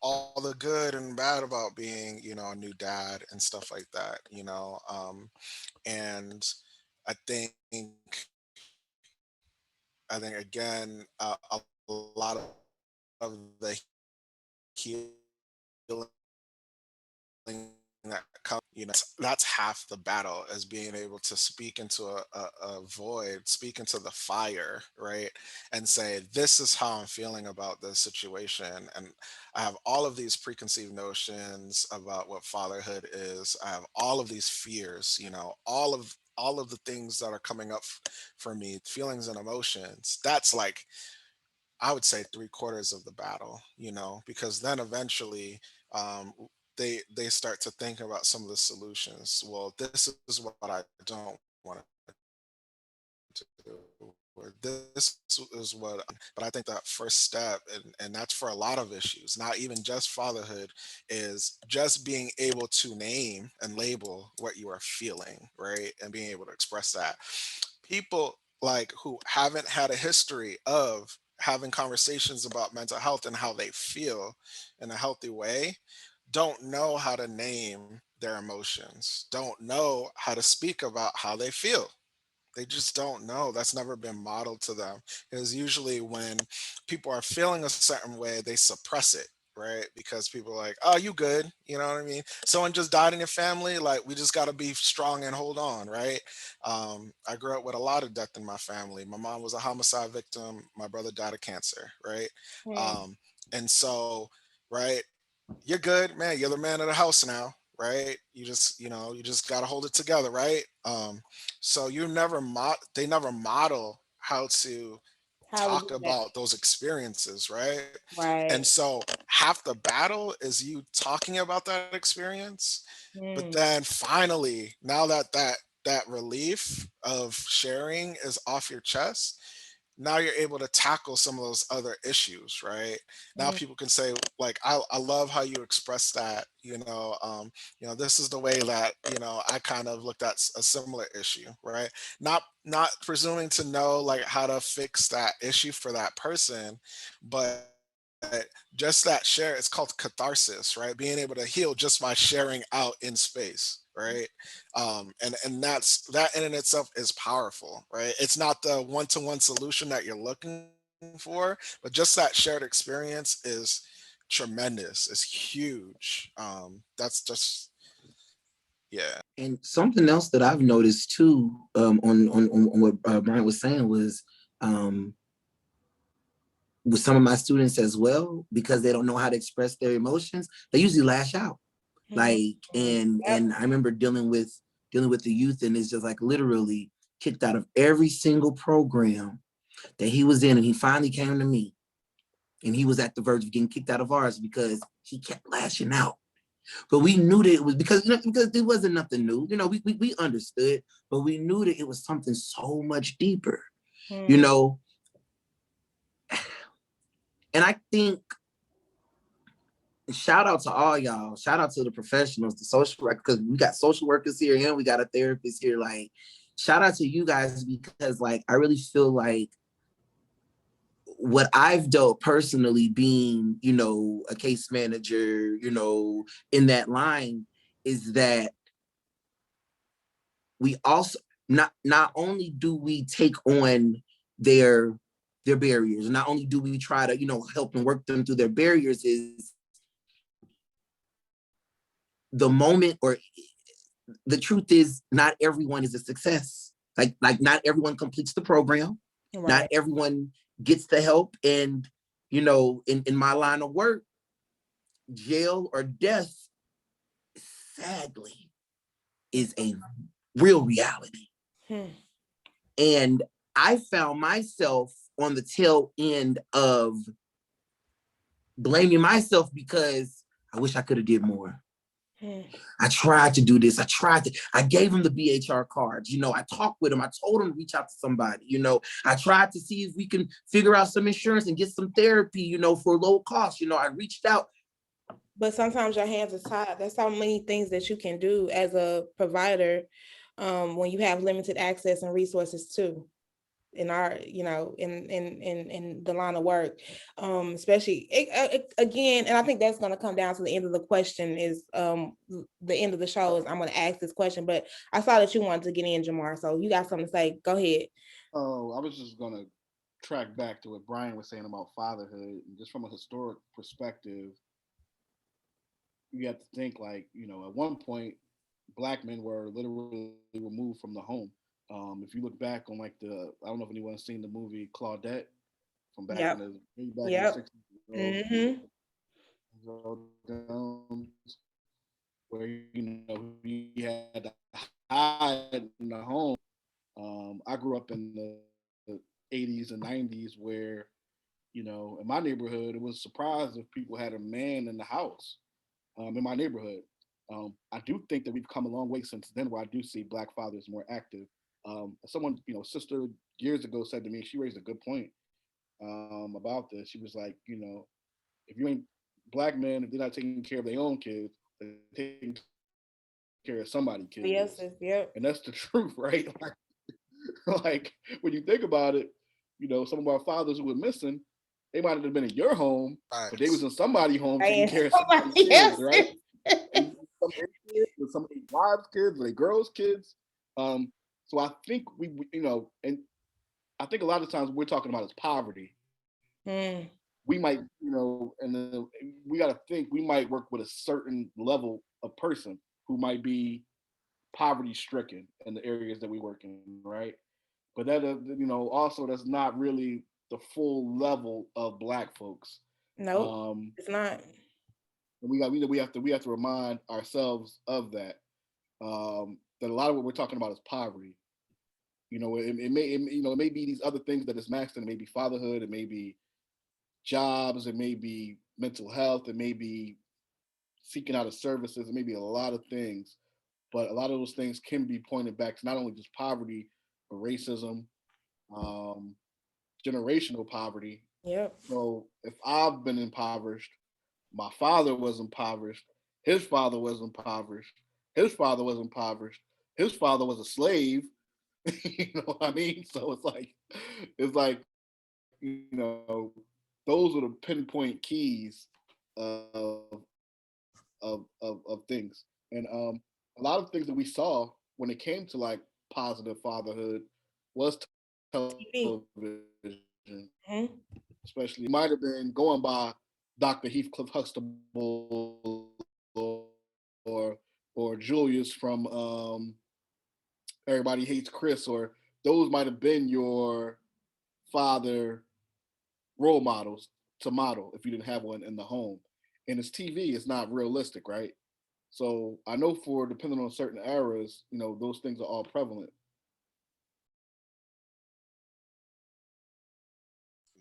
all the good and bad about being a new dad and stuff like that. And I think again, a lot of the healing that comes that's half the battle, is being able to speak into a void, speak into the fire, right? And say, this is how I'm feeling about this situation. And I have all of these preconceived notions about what fatherhood is. I have all of these fears, all of the things that are coming up for me, feelings and emotions. That's like, I would say, three-quarters of the battle, because then eventually they start to think about some of the solutions. Well, this is what I don't want to do, or this is what but I think that first step, and that's for a lot of issues, not even just fatherhood, is just being able to name and label what you are feeling, right? And being able to express that. People like who haven't had a history of having conversations about mental health and how they feel in a healthy way don't know how to name their emotions, don't know how to speak about how they feel. They just don't know. That's never been modeled to them. Because usually when people are feeling a certain way, they suppress it, right? Because people are like, oh, you good. You know what I mean? Someone just died in your family. Like, we just got to be strong and hold on, right? I grew up with a lot of death in my family. My mom was a homicide victim. My brother died of cancer, right? Mm. Um, and so, right, you're good, man. You're the man of the house now, right? You just got to hold it together, right? So they never model how to How we talk do that. about those experiences, right? And Right. so half the battle is you talking about that experience, but Mm, then finally, now that that relief of sharing is off your chest, now you're able to tackle some of those other issues, right? Now mm, people can say, like, I love how you express that, this is the way that, I kind of looked at a similar issue, right? Not presuming to know like how to fix that issue for that person, but just that share, it's called catharsis, right? Being able to heal just by sharing out in space, right? And that in and itself is powerful, right? It's not the one-to-one solution that you're looking for, but just that shared experience is tremendous. It's huge. That's just, yeah. And something else that I've noticed too, on what Brian was saying was, um, with some of my students as well, because they don't know how to express their emotions, they usually lash out. mm, Like, mm. Yep. and I remember dealing with the youth, and it's just like literally kicked out of every single program that he was in, and he finally came to me, and he was at the verge of getting kicked out of ours because he kept lashing out. But we knew that it was because it wasn't nothing new. We understood, but we knew that it was something so much deeper. You Mm, know, and I think, shout out to all y'all. Shout out to the professionals, the social workers, because we got social workers here and we got a therapist here. Like, shout out to you guys, because like I really feel like what I've dealt personally, being, a case manager, in that line, is that we also, not only do we take on their barriers, not only do we try to, help and work them through their barriers, is the moment, or the truth is, not everyone is a success. Like not everyone completes the program. Not right. everyone gets the help. And, in my line of work, jail or death, sadly, is a real reality. Hmm. And I found myself on the tail end of blaming myself because I wish I could have did more. Hmm. I tried to do this. I gave him the BHR cards. I talked with him. I told him to reach out to somebody. I tried to see if we can figure out some insurance and get some therapy, for low cost. I reached out. But sometimes your hands are tied. That's how many things that you can do as a provider, when you have limited access and resources too. In our, in the line of work, especially again, and I think that's going to come down to the end of the question, is the end of the show is I'm going to ask this question, but I saw that you wanted to get in, Jamar, so you got something to say, go ahead. Oh, I was just gonna track back to what Brian was saying about fatherhood, and just from a historic perspective, you have to think like, at one point, black men were literally removed from the home. If you look back on like I don't know if anyone's seen the movie Claudette from back in Yep. the way back in the Yep. 60s, Mm-hmm. where he had to hide in the home. I grew up in the 80s and 90s where, in my neighborhood, it was a surprise if people had a man in the house, in my neighborhood. I do think that we've come a long way since then, where I do see black fathers more active. Someone, sister years ago said to me, she raised a good point about this. She was like, if you ain't black men, if they're not taking care of their own kids, they're taking care of somebody's kids. And that's the Yes, truth, yep. right? Like when you think about it, some of our fathers who were missing, they might have been in your home, but they was in Facts. somebody's home taking And care of somebody's somebody kids, else. right? Some of their kids, or some of their wives' kids, or their girls' kids. Um, so I think and I think a lot of times we're talking about is poverty. Mm, We might, and then we got to think we might work with a certain level of person who might be poverty stricken in the areas that we work in, right? But that, also that's not really the full level of black folks. nope, Um, it's not. and we have to remind ourselves of that. That a lot of what we're talking about is poverty. it may be these other things that is maxed in. It may be fatherhood, it may be jobs, it may be mental health, it may be seeking out of services, it may be a lot of things. But a lot of those things can be pointed back to not only just poverty, but racism, um, generational poverty. Yep. So if I've been impoverished, my father was impoverished, his father was impoverished, his father was impoverished, his father was a slave. You know what I mean? So those are the pinpoint keys of of things. And a lot of things that we saw when it came to like positive fatherhood was TV. television. Mm-hmm. Especially, it might have been going by Dr. Heathcliff Huxtable or Julius from Everybody Hates Chris, or those might have been your father role models to model if you didn't have one in the home. And it's TV, it's not realistic, right? So I know for depending on certain eras, those things are all prevalent.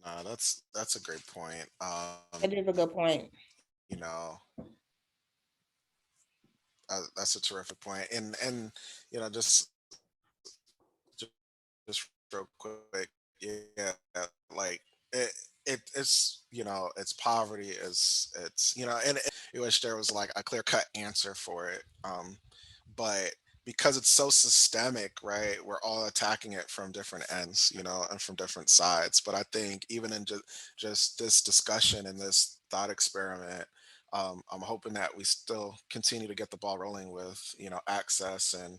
No, that's a great point. That is a good point. You know, that's a terrific point. And just real quick, yeah, like it's poverty is it's and it wish there was like a clear cut answer for it. But because it's so systemic, right, we're all attacking it from different ends, and from different sides. But I think even in just this discussion and this thought experiment, I'm hoping that we still continue to get the ball rolling with access and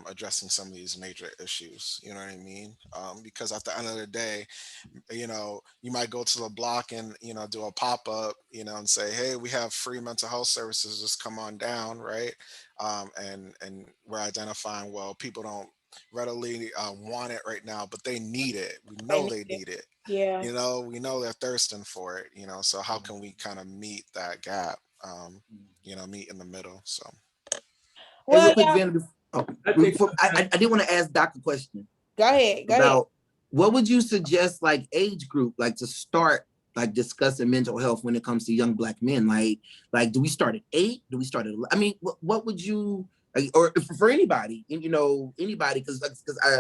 addressing some of these major issues. You know what I mean? Because at the end of the day, you might go to the block and do a pop-up, and say, hey, we have free mental health services, just come on down, right? And we're identifying, well, people don't readily want it right now, but they need it. We They know need they it. need it. Yeah. We know they're thirsting for it. So how can we kind of meet that gap? Meet in the middle. So Hey, real Well, quick, yeah. Van, I think I did want to ask Doc a question Go ahead. Go ahead. about what would you suggest, like age group, like to start like discussing mental health when it comes to young Black men? Like do we start at 8? Do we start at? I mean, what would you? Or for anybody, anybody, because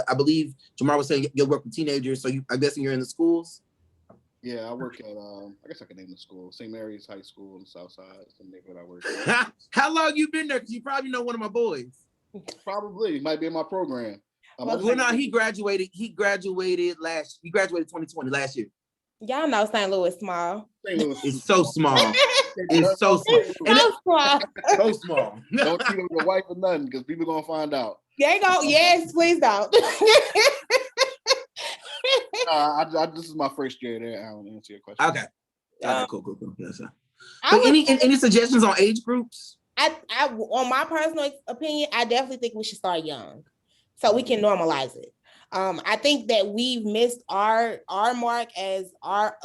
I believe Jamar was saying you'll work with teenagers, so I'm guessing you're in the schools. Yeah, I work at I guess I can name the school, St. Mary's High School in the South Side. That's the neighborhood I work in. How long you been there? Because you probably know one of my boys. Probably might be in my program. Well, Well, no, he graduated. He graduated 2020 last year. y'all know St. Louis small. St. Louis is It's so small. It's so small. It's so small. So small. Don't cheat on your wife or nothing because people gonna find out. There you go. Yes, please don't. This is my first year there. I don't answer your question. Okay. Okay, cool. Yes, sir. I So would any suggestions on age groups? on my personal opinion, I definitely think we should start young so we can normalize it. I think that we've missed our mark as our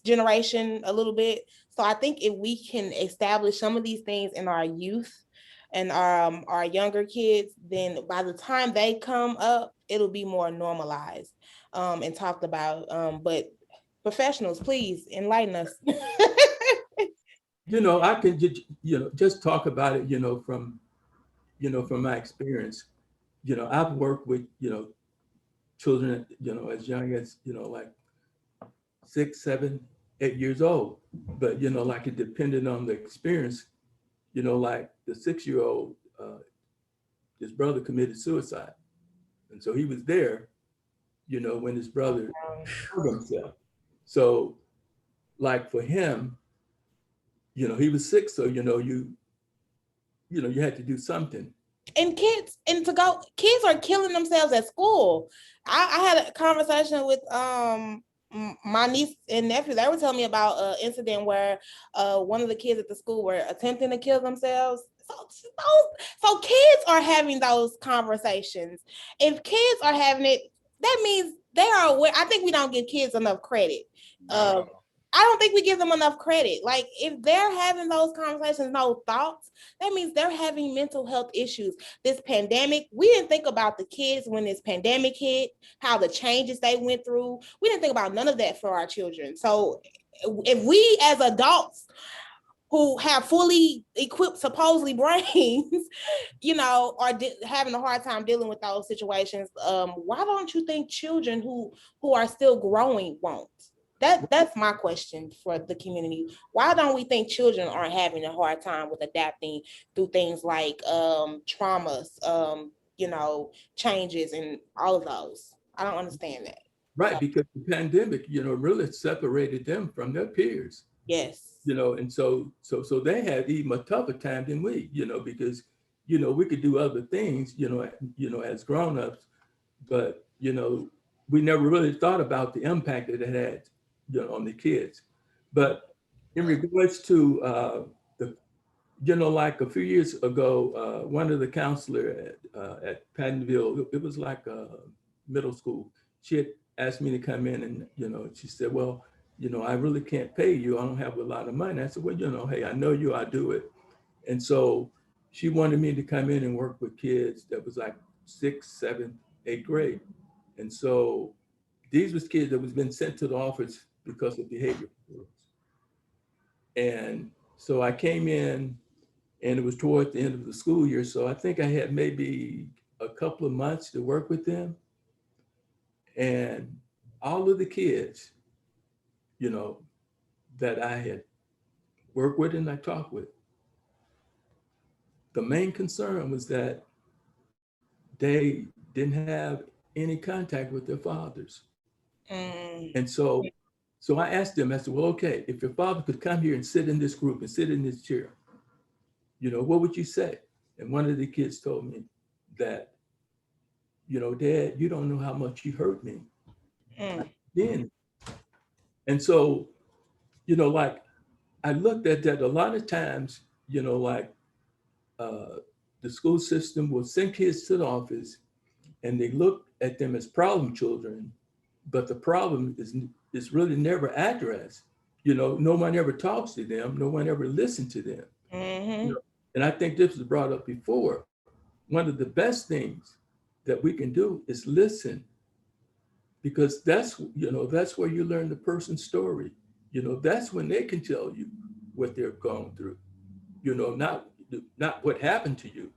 generation a little bit. So I think if we can establish some of these things in our youth and our younger kids, then by the time they come up, it'll be more normalized and talked about. But professionals, please enlighten us. I can just talk about it, from my experience. I've worked with, children, as young as, like 6, 7, 8 years old. But, like it depended on the experience, like the 6-year-old, his brother committed suicide. And so he was there, when his brother killed himself. So like for him, he was sick. So, you had to do something. And kids are killing themselves at school. I had a conversation with my niece and nephew. They were telling me about an incident where one of the kids at the school were attempting to kill themselves. So kids are having those conversations. If kids are having it, that means they are aware. I think we don't give kids enough credit. I don't think we give them enough credit. Like, if they're having those conversations, no thoughts, that means they're having mental health issues. This pandemic, we didn't think about the kids when this pandemic hit, how the changes they went through. We didn't think about none of that for our children. So if we as adults who have fully equipped supposedly brains, are having a hard time dealing with those situations, why don't you think children who are still growing won't? That's my question for the community. Why don't we think children aren't having a hard time with adapting through things like traumas, changes and all of those? I don't understand that. Right, So because the pandemic, really separated them from their peers. yes. And so they had even a tougher time than we, because we could do other things, as grown-ups, but we never really thought about the impact that it had, on the kids. But in regards to the, like a few years ago, one of the counselor at Pattonville, it was like a middle school. She had asked me to come in, and she said, "Well, I really can't pay you. I don't have a lot of money." I said, "Well, hey, I know you. I do it." And so she wanted me to come in and work with kids that was like 6th, 7th, 8th grade. And so these was kids that was been sent to the office because of behavior problems. And so I came in, and it was towards the end of the school year. So I think I had maybe a couple of months to work with them. And all of the kids, that I had worked with and I talked with, the main concern was that they didn't have any contact with their fathers. And so I asked them, I said, "Well, okay, if your father could come here and sit in this group and sit in this chair, what would you say?" And one of the kids told me that, "Dad, you don't know how much you hurt me." Then, and so, like, I looked at that a lot of times, like the school system will send kids to the office and they look at them as problem children, but the problem is really never addressed. No one ever talks to them, no one ever listens to them. And I think this was brought up before. One of the best things that we can do is listen, because that's where you learn the person's story. That's when they can tell you what they're going through. Not what happened to you,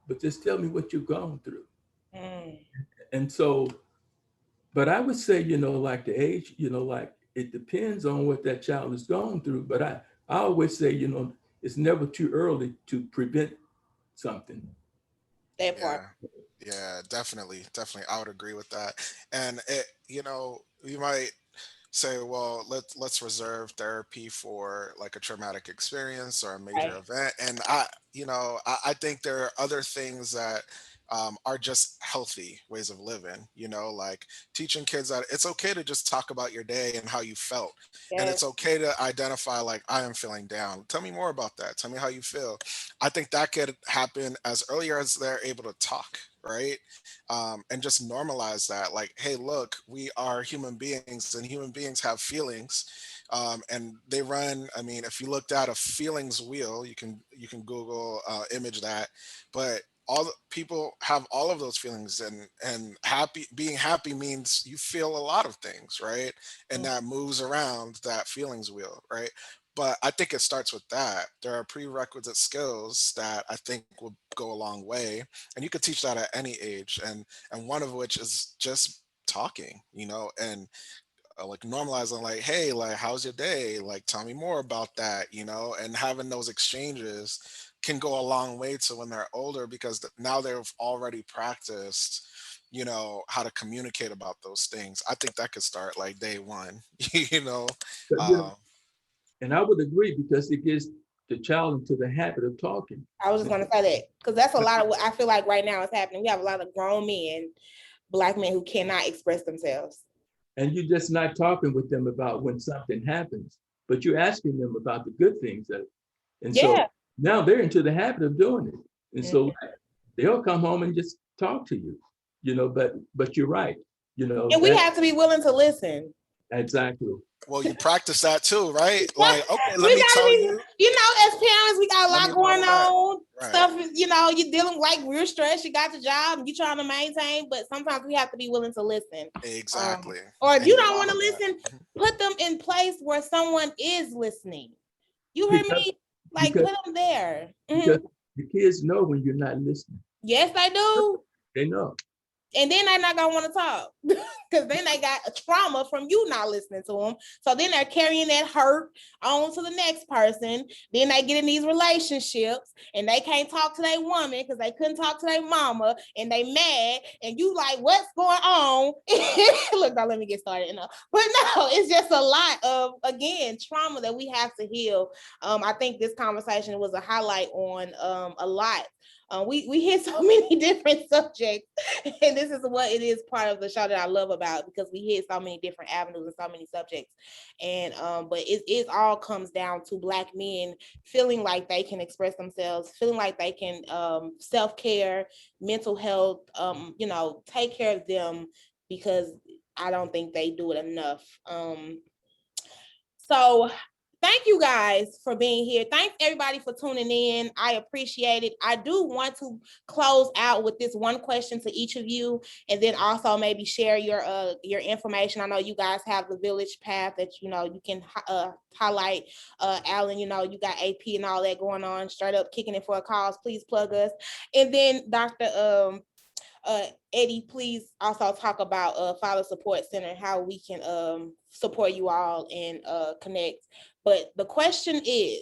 but just tell me what you've gone through. And so, but I would say, like the age, like it depends on what that child is going through. But I always say, it's never too early to prevent something. That part. Yeah, definitely. I would agree with that. And you might say, well, let's reserve therapy for like a traumatic experience or a major Right. event. And I think there are other things that are just healthy ways of living, like teaching kids that it's okay to just talk about your day and how you felt. And Yes. it's okay to identify, like, I am feeling down. Tell me more about that. Tell me how you feel. I think that could happen as earlier as they're able to talk, right? And just normalize that. Like, hey, look, we are human beings and human beings have feelings. And they run, I mean, if you looked at a feelings wheel, you can Google image that, but people have all of those feelings, and being happy means you feel a lot of things, right? And that moves around that feelings wheel, right? But I think it starts with that. There are prerequisite skills that I think will go a long way, and you could teach that at any age, and one of which is just talking, and like normalizing, like, hey, like, how's your day, like, tell me more about that, and having those exchanges can go a long way to when they're older, because now they've already practiced how to communicate about those things. I think that could start like day one. you know But, um, and I would agree, because it gets the child into the habit of talking. I was just gonna say that because that's a lot of what I feel like right now is happening. We have a lot of grown men, Black men, who cannot express themselves. And you're just not talking with them about when something happens, but you're asking them about the good things and so Yeah. now they're into the habit of doing it. And Mhm. so they'll come home and just talk to you, but you're right, And we that have to be willing to listen. Exactly. Well, you practice that too, right? Like, okay, let We me gotta tell be, you, as parents, we got a let lot me going model that. on. Right. Stuff, you're dealing like we're stressed. You got your job, you trying to maintain, but sometimes we have to be willing to listen. Exactly. Or if And you you don't want to model that. listen, put them in place where someone is listening. You heard Because me? Like because put them there. because the kids know when you're not listening. Yes, they do. They know. And then they're not gonna want to talk because then they got a trauma from you not listening to them. So then they're carrying that hurt on to the next person. Then they get in these relationships and they can't talk to their woman because they couldn't talk to their mama and they mad. And you like, what's going on? Look, don't let me get started. But no, it's just a lot of, again, trauma that we have to heal. I think this conversation was a highlight on a lot. We hit so many different subjects, and this is what it is part of the show that I love about, because we hit so many different avenues and so many subjects. And but it all comes down to Black men feeling like they can express themselves, feeling like they can self-care, mental health, take care of them, because I don't think they do it enough. So thank you guys for being here. Thanks everybody for tuning in. I appreciate it. I do want to close out with this one question to each of you, and then also maybe share your information. I know you guys have the Village Path that you can highlight. Alan, you got AP and all that going on. Straight up kicking it for a cause. Please plug us. And then Dr. Eddie, please also talk about Father Support Center, how we can support you all and connect. But the question is,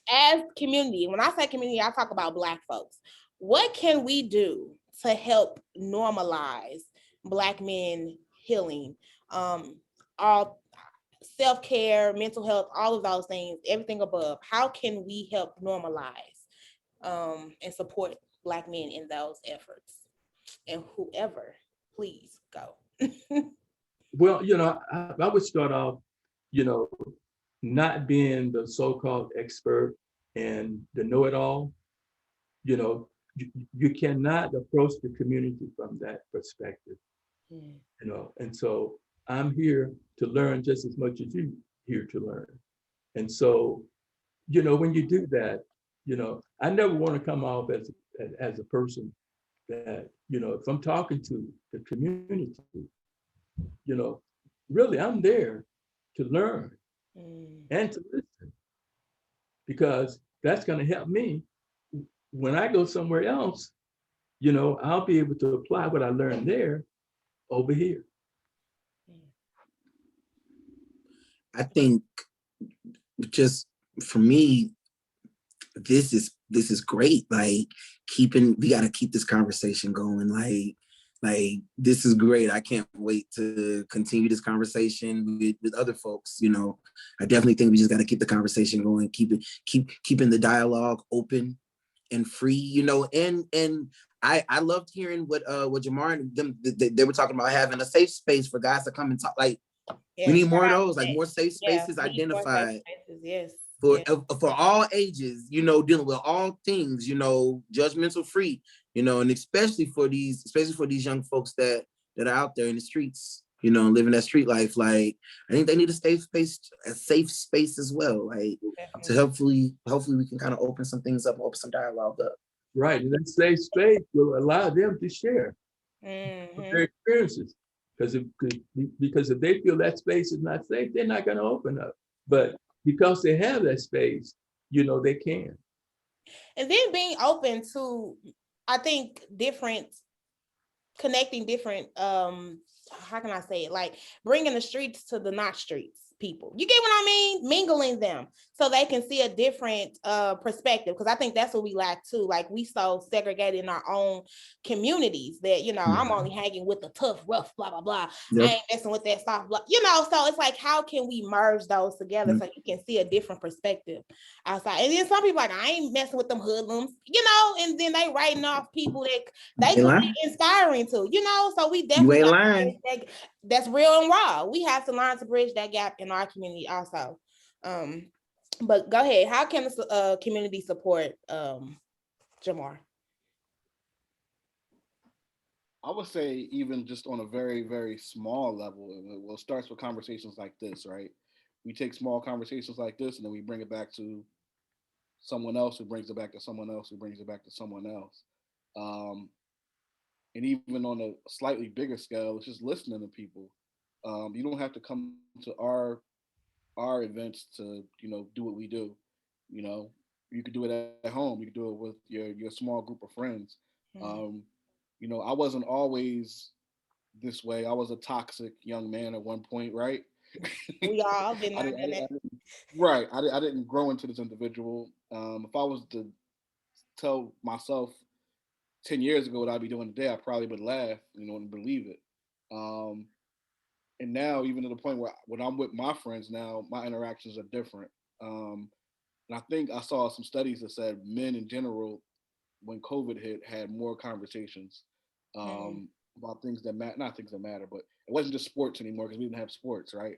as community, when I say community, I talk about Black folks. What can we do to help normalize Black men healing? All self-care, mental health, all of those things, everything above. How can we help normalize and support Black men in those efforts? And whoever, please go. Well, I would start off, you know, not being the so-called expert and the know-it-all. You know, you cannot approach the community from that perspective. And so I'm here to learn just as much as you here to learn. And so, when you do that, I never want to come off as a person that, if I'm talking to the community, you know, really I'm there to learn and to listen, because that's going to help me when I go somewhere else. I'll be able to apply what I learned there over here. I think just for me, this is great. Like we got to keep this conversation going. Like this is great. I can't wait to continue this conversation with other folks. I definitely think we just got to keep the conversation going, keeping the dialogue open and free. And I loved hearing what Jamar and them they were talking about, having a safe space for guys to come and talk. Like, we need more of those, like more safe spaces identified. Yes. For all ages, dealing with all things, judgmental free, and especially for these young folks that are out there in the streets, living that street life. Like, I think they need a safe space as well. Like, to hopefully we can kind of open some things up, open some dialogue up. Right, and that safe space will allow them to share their experiences. Because if they feel that space is not safe, they're not going to open up. But because they have that space, they can. And then being open to, I think, connecting different, how can I say it? Like bringing the streets to the not streets people. You get what I mean? Mingling them so they can see a different perspective. Because I think that's what we lack too. Like, we so segregated in our own communities that, I'm only hanging with the tough, rough, blah, blah, blah. Yep. I ain't messing with that soft, blah, so it's like, how can we merge those together so you can see a different perspective outside? And then some people like, I ain't messing with them hoodlums, and then they writing off people that they could be inspiring to, so we definitely that's real and raw. We have to learn to bridge that gap in our community also. But go ahead. How can the community support Jamar? I would say even just on a very, very small level, well, it starts with conversations like this, right? We take small conversations like this and then we bring it back to someone else who brings it back to someone else who brings it back to someone else. Um, and even on a slightly bigger scale, it's just listening to people. You don't have to come to our events to do what we do. You know, you could do it at home. You could do it with your small group of friends. Mm. Um, I wasn't always this way. I was a toxic young man at one point, right? We all been I there, didn't, I done didn't, that. I didn't right. I didn't grow into this individual. If I was to tell myself 10 years ago what I'd be doing today, I probably would laugh, and believe it. Um, and now, even to the point where when I'm with my friends now, my interactions are different. Um, and I think I saw some studies that said men in general, when COVID hit, had more conversations Mm. about things that matter, not things that matter, but it wasn't just sports anymore because we didn't have sports, right?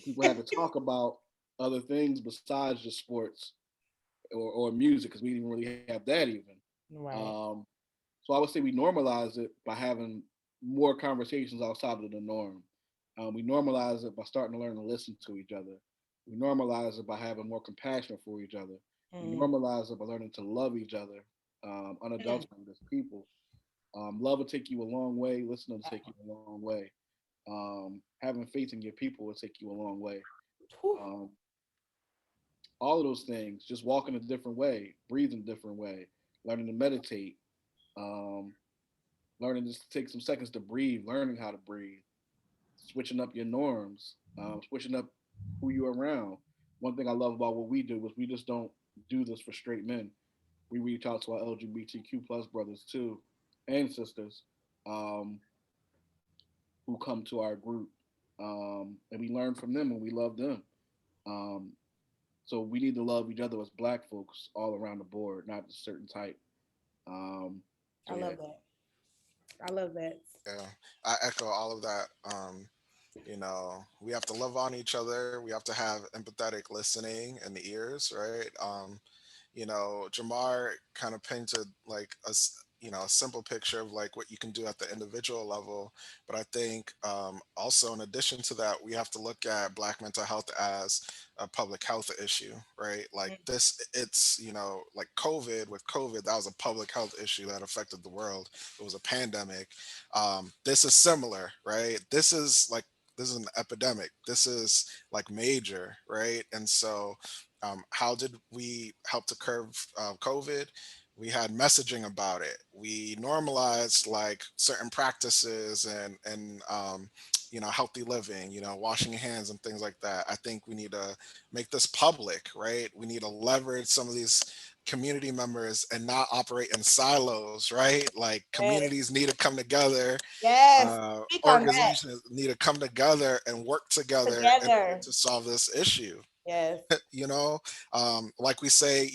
People had to talk about other things besides just sports or music because we didn't really have that even. Right. Um, so I would say we normalize it by having more conversations outside of the norm. We normalize it by starting to learn to listen to each other. We normalize it by having more compassion for each other. We Mm. normalize it by learning to love each other Mm. unadulterated as people. Love will take you a long way. Listening will take you a long way. Having faith in your people will take you a long way. Whew. Um, all of those things, just walking a different way, breathing a different way, learning to meditate, um, learning just to take some seconds to breathe, learning how to breathe, switching up your norms, switching up who you're around. One thing I love about what we do is we just don't do this for straight men. We reach out to our LGBTQ plus brothers too and sisters um, who come to our group, and we learn from them and we love them. Um, so we need to love each other as Black folks all around the board, not a certain type. Um, I so yeah, love that. I love that. Yeah, I echo all of that. We have to love on each other. We have to have empathetic listening and the ears, right? Jamar kind of painted like a simple picture of like what you can do at the individual level. But I think also in addition to that, we have to look at Black mental health as a public health issue, right? Like Mm. this, it's like COVID. With COVID, that was a public health issue that affected the world. It was a pandemic. This is similar, right? This is an epidemic. This is like major, right? And so how did we help to curb COVID? We had messaging about it. We normalized like certain practices and healthy living, washing your hands and things like that. I think we need to make this public, right? We need to leverage some of these community members and not operate in silos, right? Like Yes. communities need to come together, Yes. Speak on that. organizations need to come together and work together in order Together. to solve this issue. Yes. you know like we say,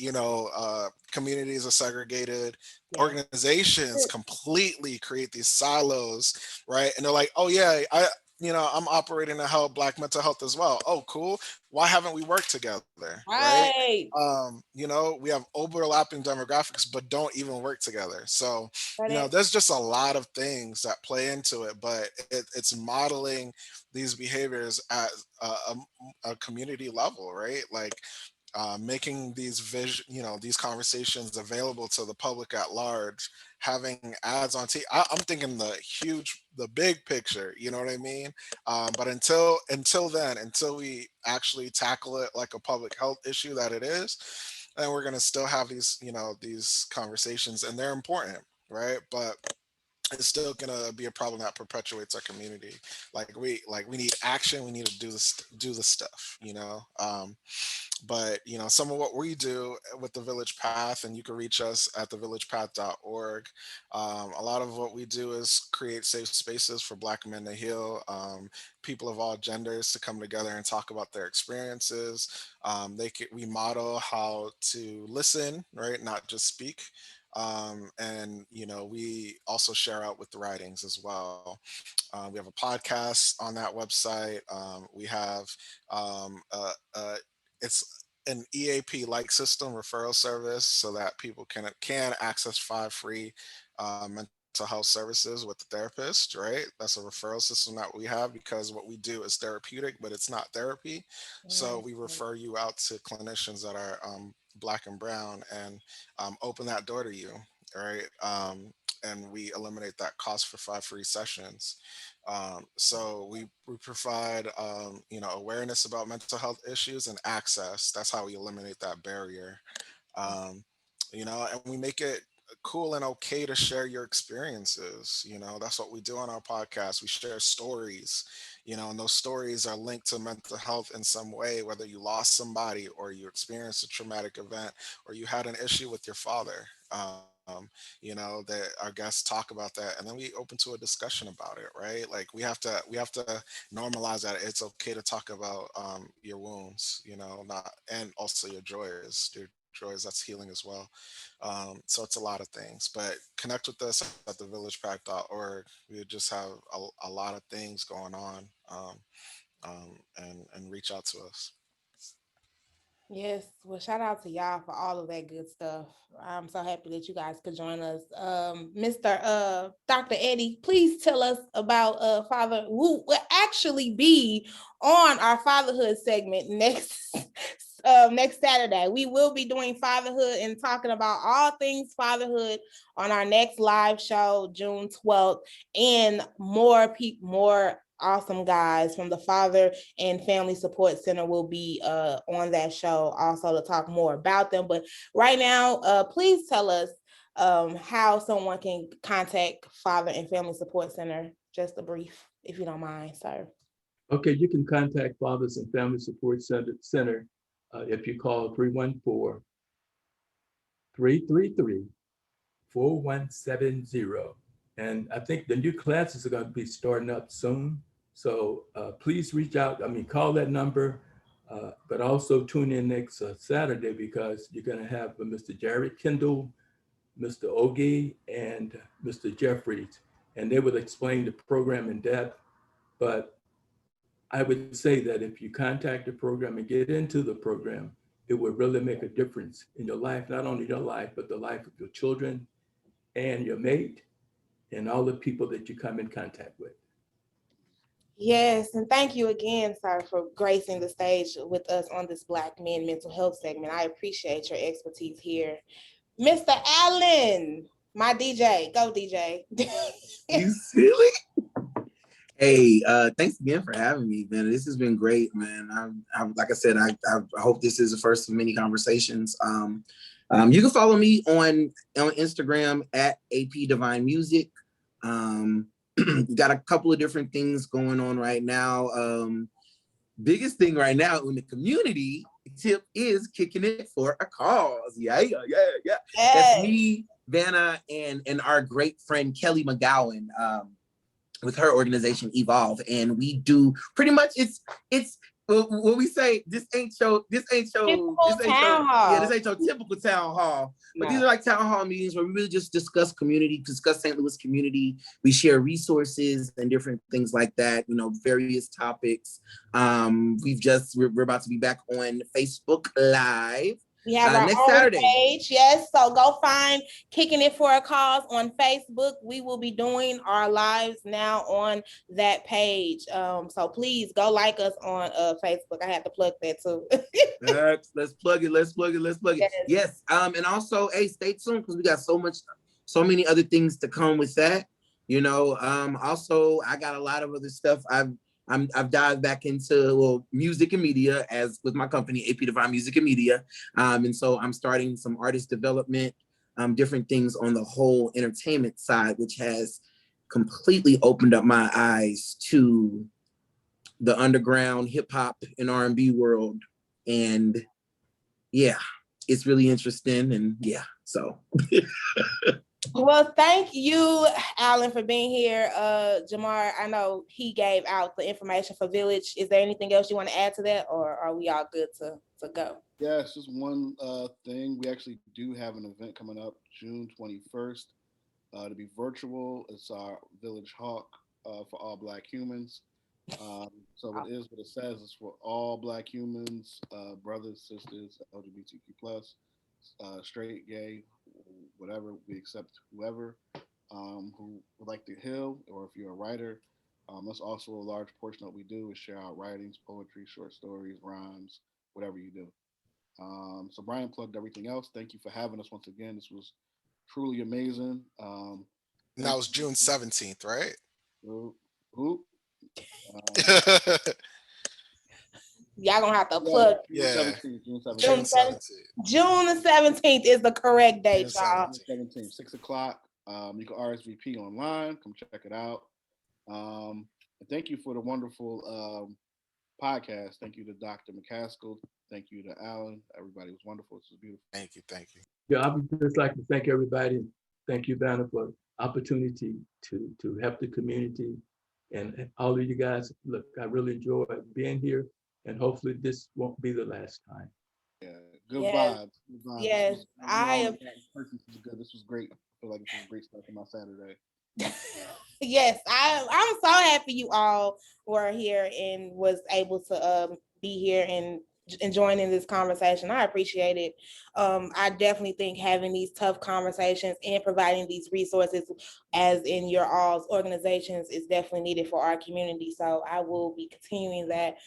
communities are segregated, Yes. organizations completely create these silos, right? And they're like, oh yeah, I'm operating to help Black mental health as well. Oh cool, why haven't we worked together, right? Right. We have overlapping demographics but don't even work together. So Got it. there's just a lot of things that play into it, but it's modeling these behaviors at a community level, right? Like making these conversations available to the public at large, having ads on TV. I'm thinking the big picture. You know what I mean? But until then, until we actually tackle it like a public health issue that it is, and we're gonna still have these conversations, and they're important, right? But it's still gonna be a problem that perpetuates our community. Like we need action. We need to do the stuff. But some of what we do with the Village Path, and you can reach us at thevillagepath.org. A lot of what we do is create safe spaces for Black men to heal, people of all genders to come together and talk about their experiences. We model how to listen, right, not just speak. And we also share out with the writings as well. We have a podcast on that website. We have it's an EAP like system referral service so that people can access 5 free mental health mental health services with the therapist, right? That's a referral system that we have because what we do is therapeutic, but it's not therapy. So Yes. we refer you out to clinicians that are Black and brown and open that door to you, right? And we eliminate that cost for 5 free sessions. So we provide awareness about mental health issues and access. That's how we eliminate that barrier. Um, and we make it cool and okay to share your experiences. That's what we do on our podcast. We share stories, and those stories are linked to mental health in some way, whether you lost somebody or you experienced a traumatic event or you had an issue with your father. That our guests talk about that, and then we open to a discussion about it, right? Like we have to normalize that it's okay to talk about your wounds, not, and also your joys, that's healing as well. So it's a lot of things, but connect with us at thevillagepack.org. We just have a lot of things going on, and reach out to us. Yes, well, shout out to y'all for all of that good stuff. I'm so happy that you guys could join us. Mr. Dr. Eddie, please tell us about Father, who will actually be on our fatherhood segment next next Saturday. We will be doing fatherhood and talking about all things fatherhood on our next live show, June 12th, and more awesome guys from the Father and Family Support Center will be on that show also to talk more about them. But right now, please tell us how someone can contact Father and Family Support Center. Just a brief, if you don't mind, sir. Okay, you can contact Fathers and Family Support Center if you call 314-333-4170. And I think the new classes are going to be starting up soon. So please reach out. I mean, call that number, but also tune in next Saturday because you're going to have Mr. Jared Kendall, Mr. Ogie, and Mr. Jeffries, and they will explain the program in depth. But I would say that if you contact the program and get into the program, it will really make a difference in your life, not only your life, but the life of your children and your mate and all the people that you come in contact with. Yes, and thank you again, sir, for gracing the stage with us on this Black Men Mental Health segment. I appreciate your expertise here. Mr. Allen, my DJ, go DJ. You silly. Hey, thanks again for having me, man. This has been great, man. Like I said, I hope this is the first of many conversations. You can follow me on Instagram at AP Divine Music. Got a couple of different things going on right now. Biggest thing right now in the community tip is kicking it for a cause. Yeah. That's Yes. me, Vanna, and our great friend Kelly McGowan. With her organization Evolve, and we do pretty much it's what we say. Typical town hall. This ain't your typical town hall. But No. these are like town hall meetings where we really just discuss community, discuss St. Louis community. We share resources and different things like that. Various topics. We're about to be back on Facebook Live. We have our next own Saturday. page, yes. So go find Kicking It for a Cause on Facebook. We will be doing our lives now on that page. So please go like us on Facebook. I had to plug that too. Let's plug it. Yes. Yes. And also, hey, stay tuned because we got so many other things to come with that. Also, I got a lot of other stuff. I've dived back into music and media as with my company AP Divine Music and Media, and so I'm starting some artist development, different things on the whole entertainment side, which has completely opened up my eyes to the underground hip hop and R&B world, and yeah, it's really interesting, and yeah, so. Well, thank you, Alan, for being here. Jamar, I know he gave out the information for Village. Is there anything else you want to add to that, or are we all good to go? Yeah, it's just one thing. We actually do have an event coming up June 21st to be virtual. It's our Village Hawk for all Black humans. So it is what it says. It's for all Black humans, brothers, sisters, LGBTQ plus, straight, gay, whatever. We accept whoever. who would like to heal, or if you're a writer, that's also a large portion of what we do is share out writings, poetry, short stories, rhymes, whatever you do. So Brian plugged everything else. Thank you for having us once again. This was truly amazing. And that Thank was June 17th, right? you. Who? Y'all gonna have to Yeah, plug June Yeah, 17th. June June June 17th. 7th. 17th. June the 17th is the correct June date, y'all. June 17th. 17th, 6 o'clock. You can RSVP online. Come check it out. And thank you for the wonderful podcast. Thank you to Dr. McCaskill. Thank you to Alan. Everybody was wonderful. This was beautiful. Thank you. Thank you. Yeah, I would just like to thank everybody. Thank you, Banner, for opportunity to help the community. And all of you guys, look, I really enjoyed being here, and hopefully this won't be the last time. Yeah, good Yes, vibes. Good vibes. yes. You all in person. This was good. This was great. I feel like this was a great start to my Saturday. Yes, I'm so happy you all were here and was able to be here and joining this conversation. I appreciate it. I definitely think having these tough conversations and providing these resources, as in your all's organizations, is definitely needed for our community. So I will be continuing that.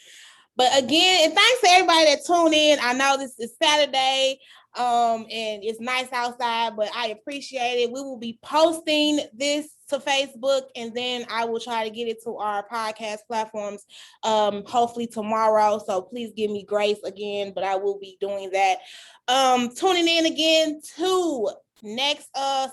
But again, and thanks to everybody that tuned in. I know this is Saturday, and it's nice outside, but I appreciate it. We will be posting this to Facebook, and then I will try to get it to our podcast platforms, hopefully tomorrow. So please give me grace again, but I will be doing that. Tuning in again to next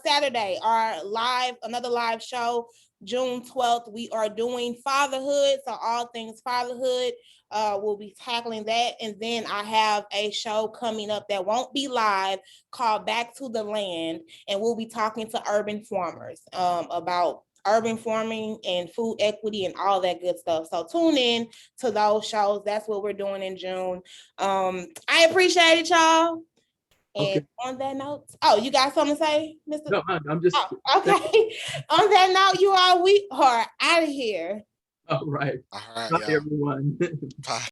Saturday, another live show, June 12th. We are doing fatherhood, so all things fatherhood. We'll be tackling that. And then I have a show coming up that won't be live called Back to the Land. And we'll be talking to urban farmers about urban farming and food equity and all that good stuff. So tune in to those shows. That's what we're doing in June. I appreciate it, y'all. And Okay. on that note, oh, you got something to say, Mr. No, I'm just. Oh, okay. On that note, you all, we are out of here. All right. All right, Bye, yeah. everyone. Bye.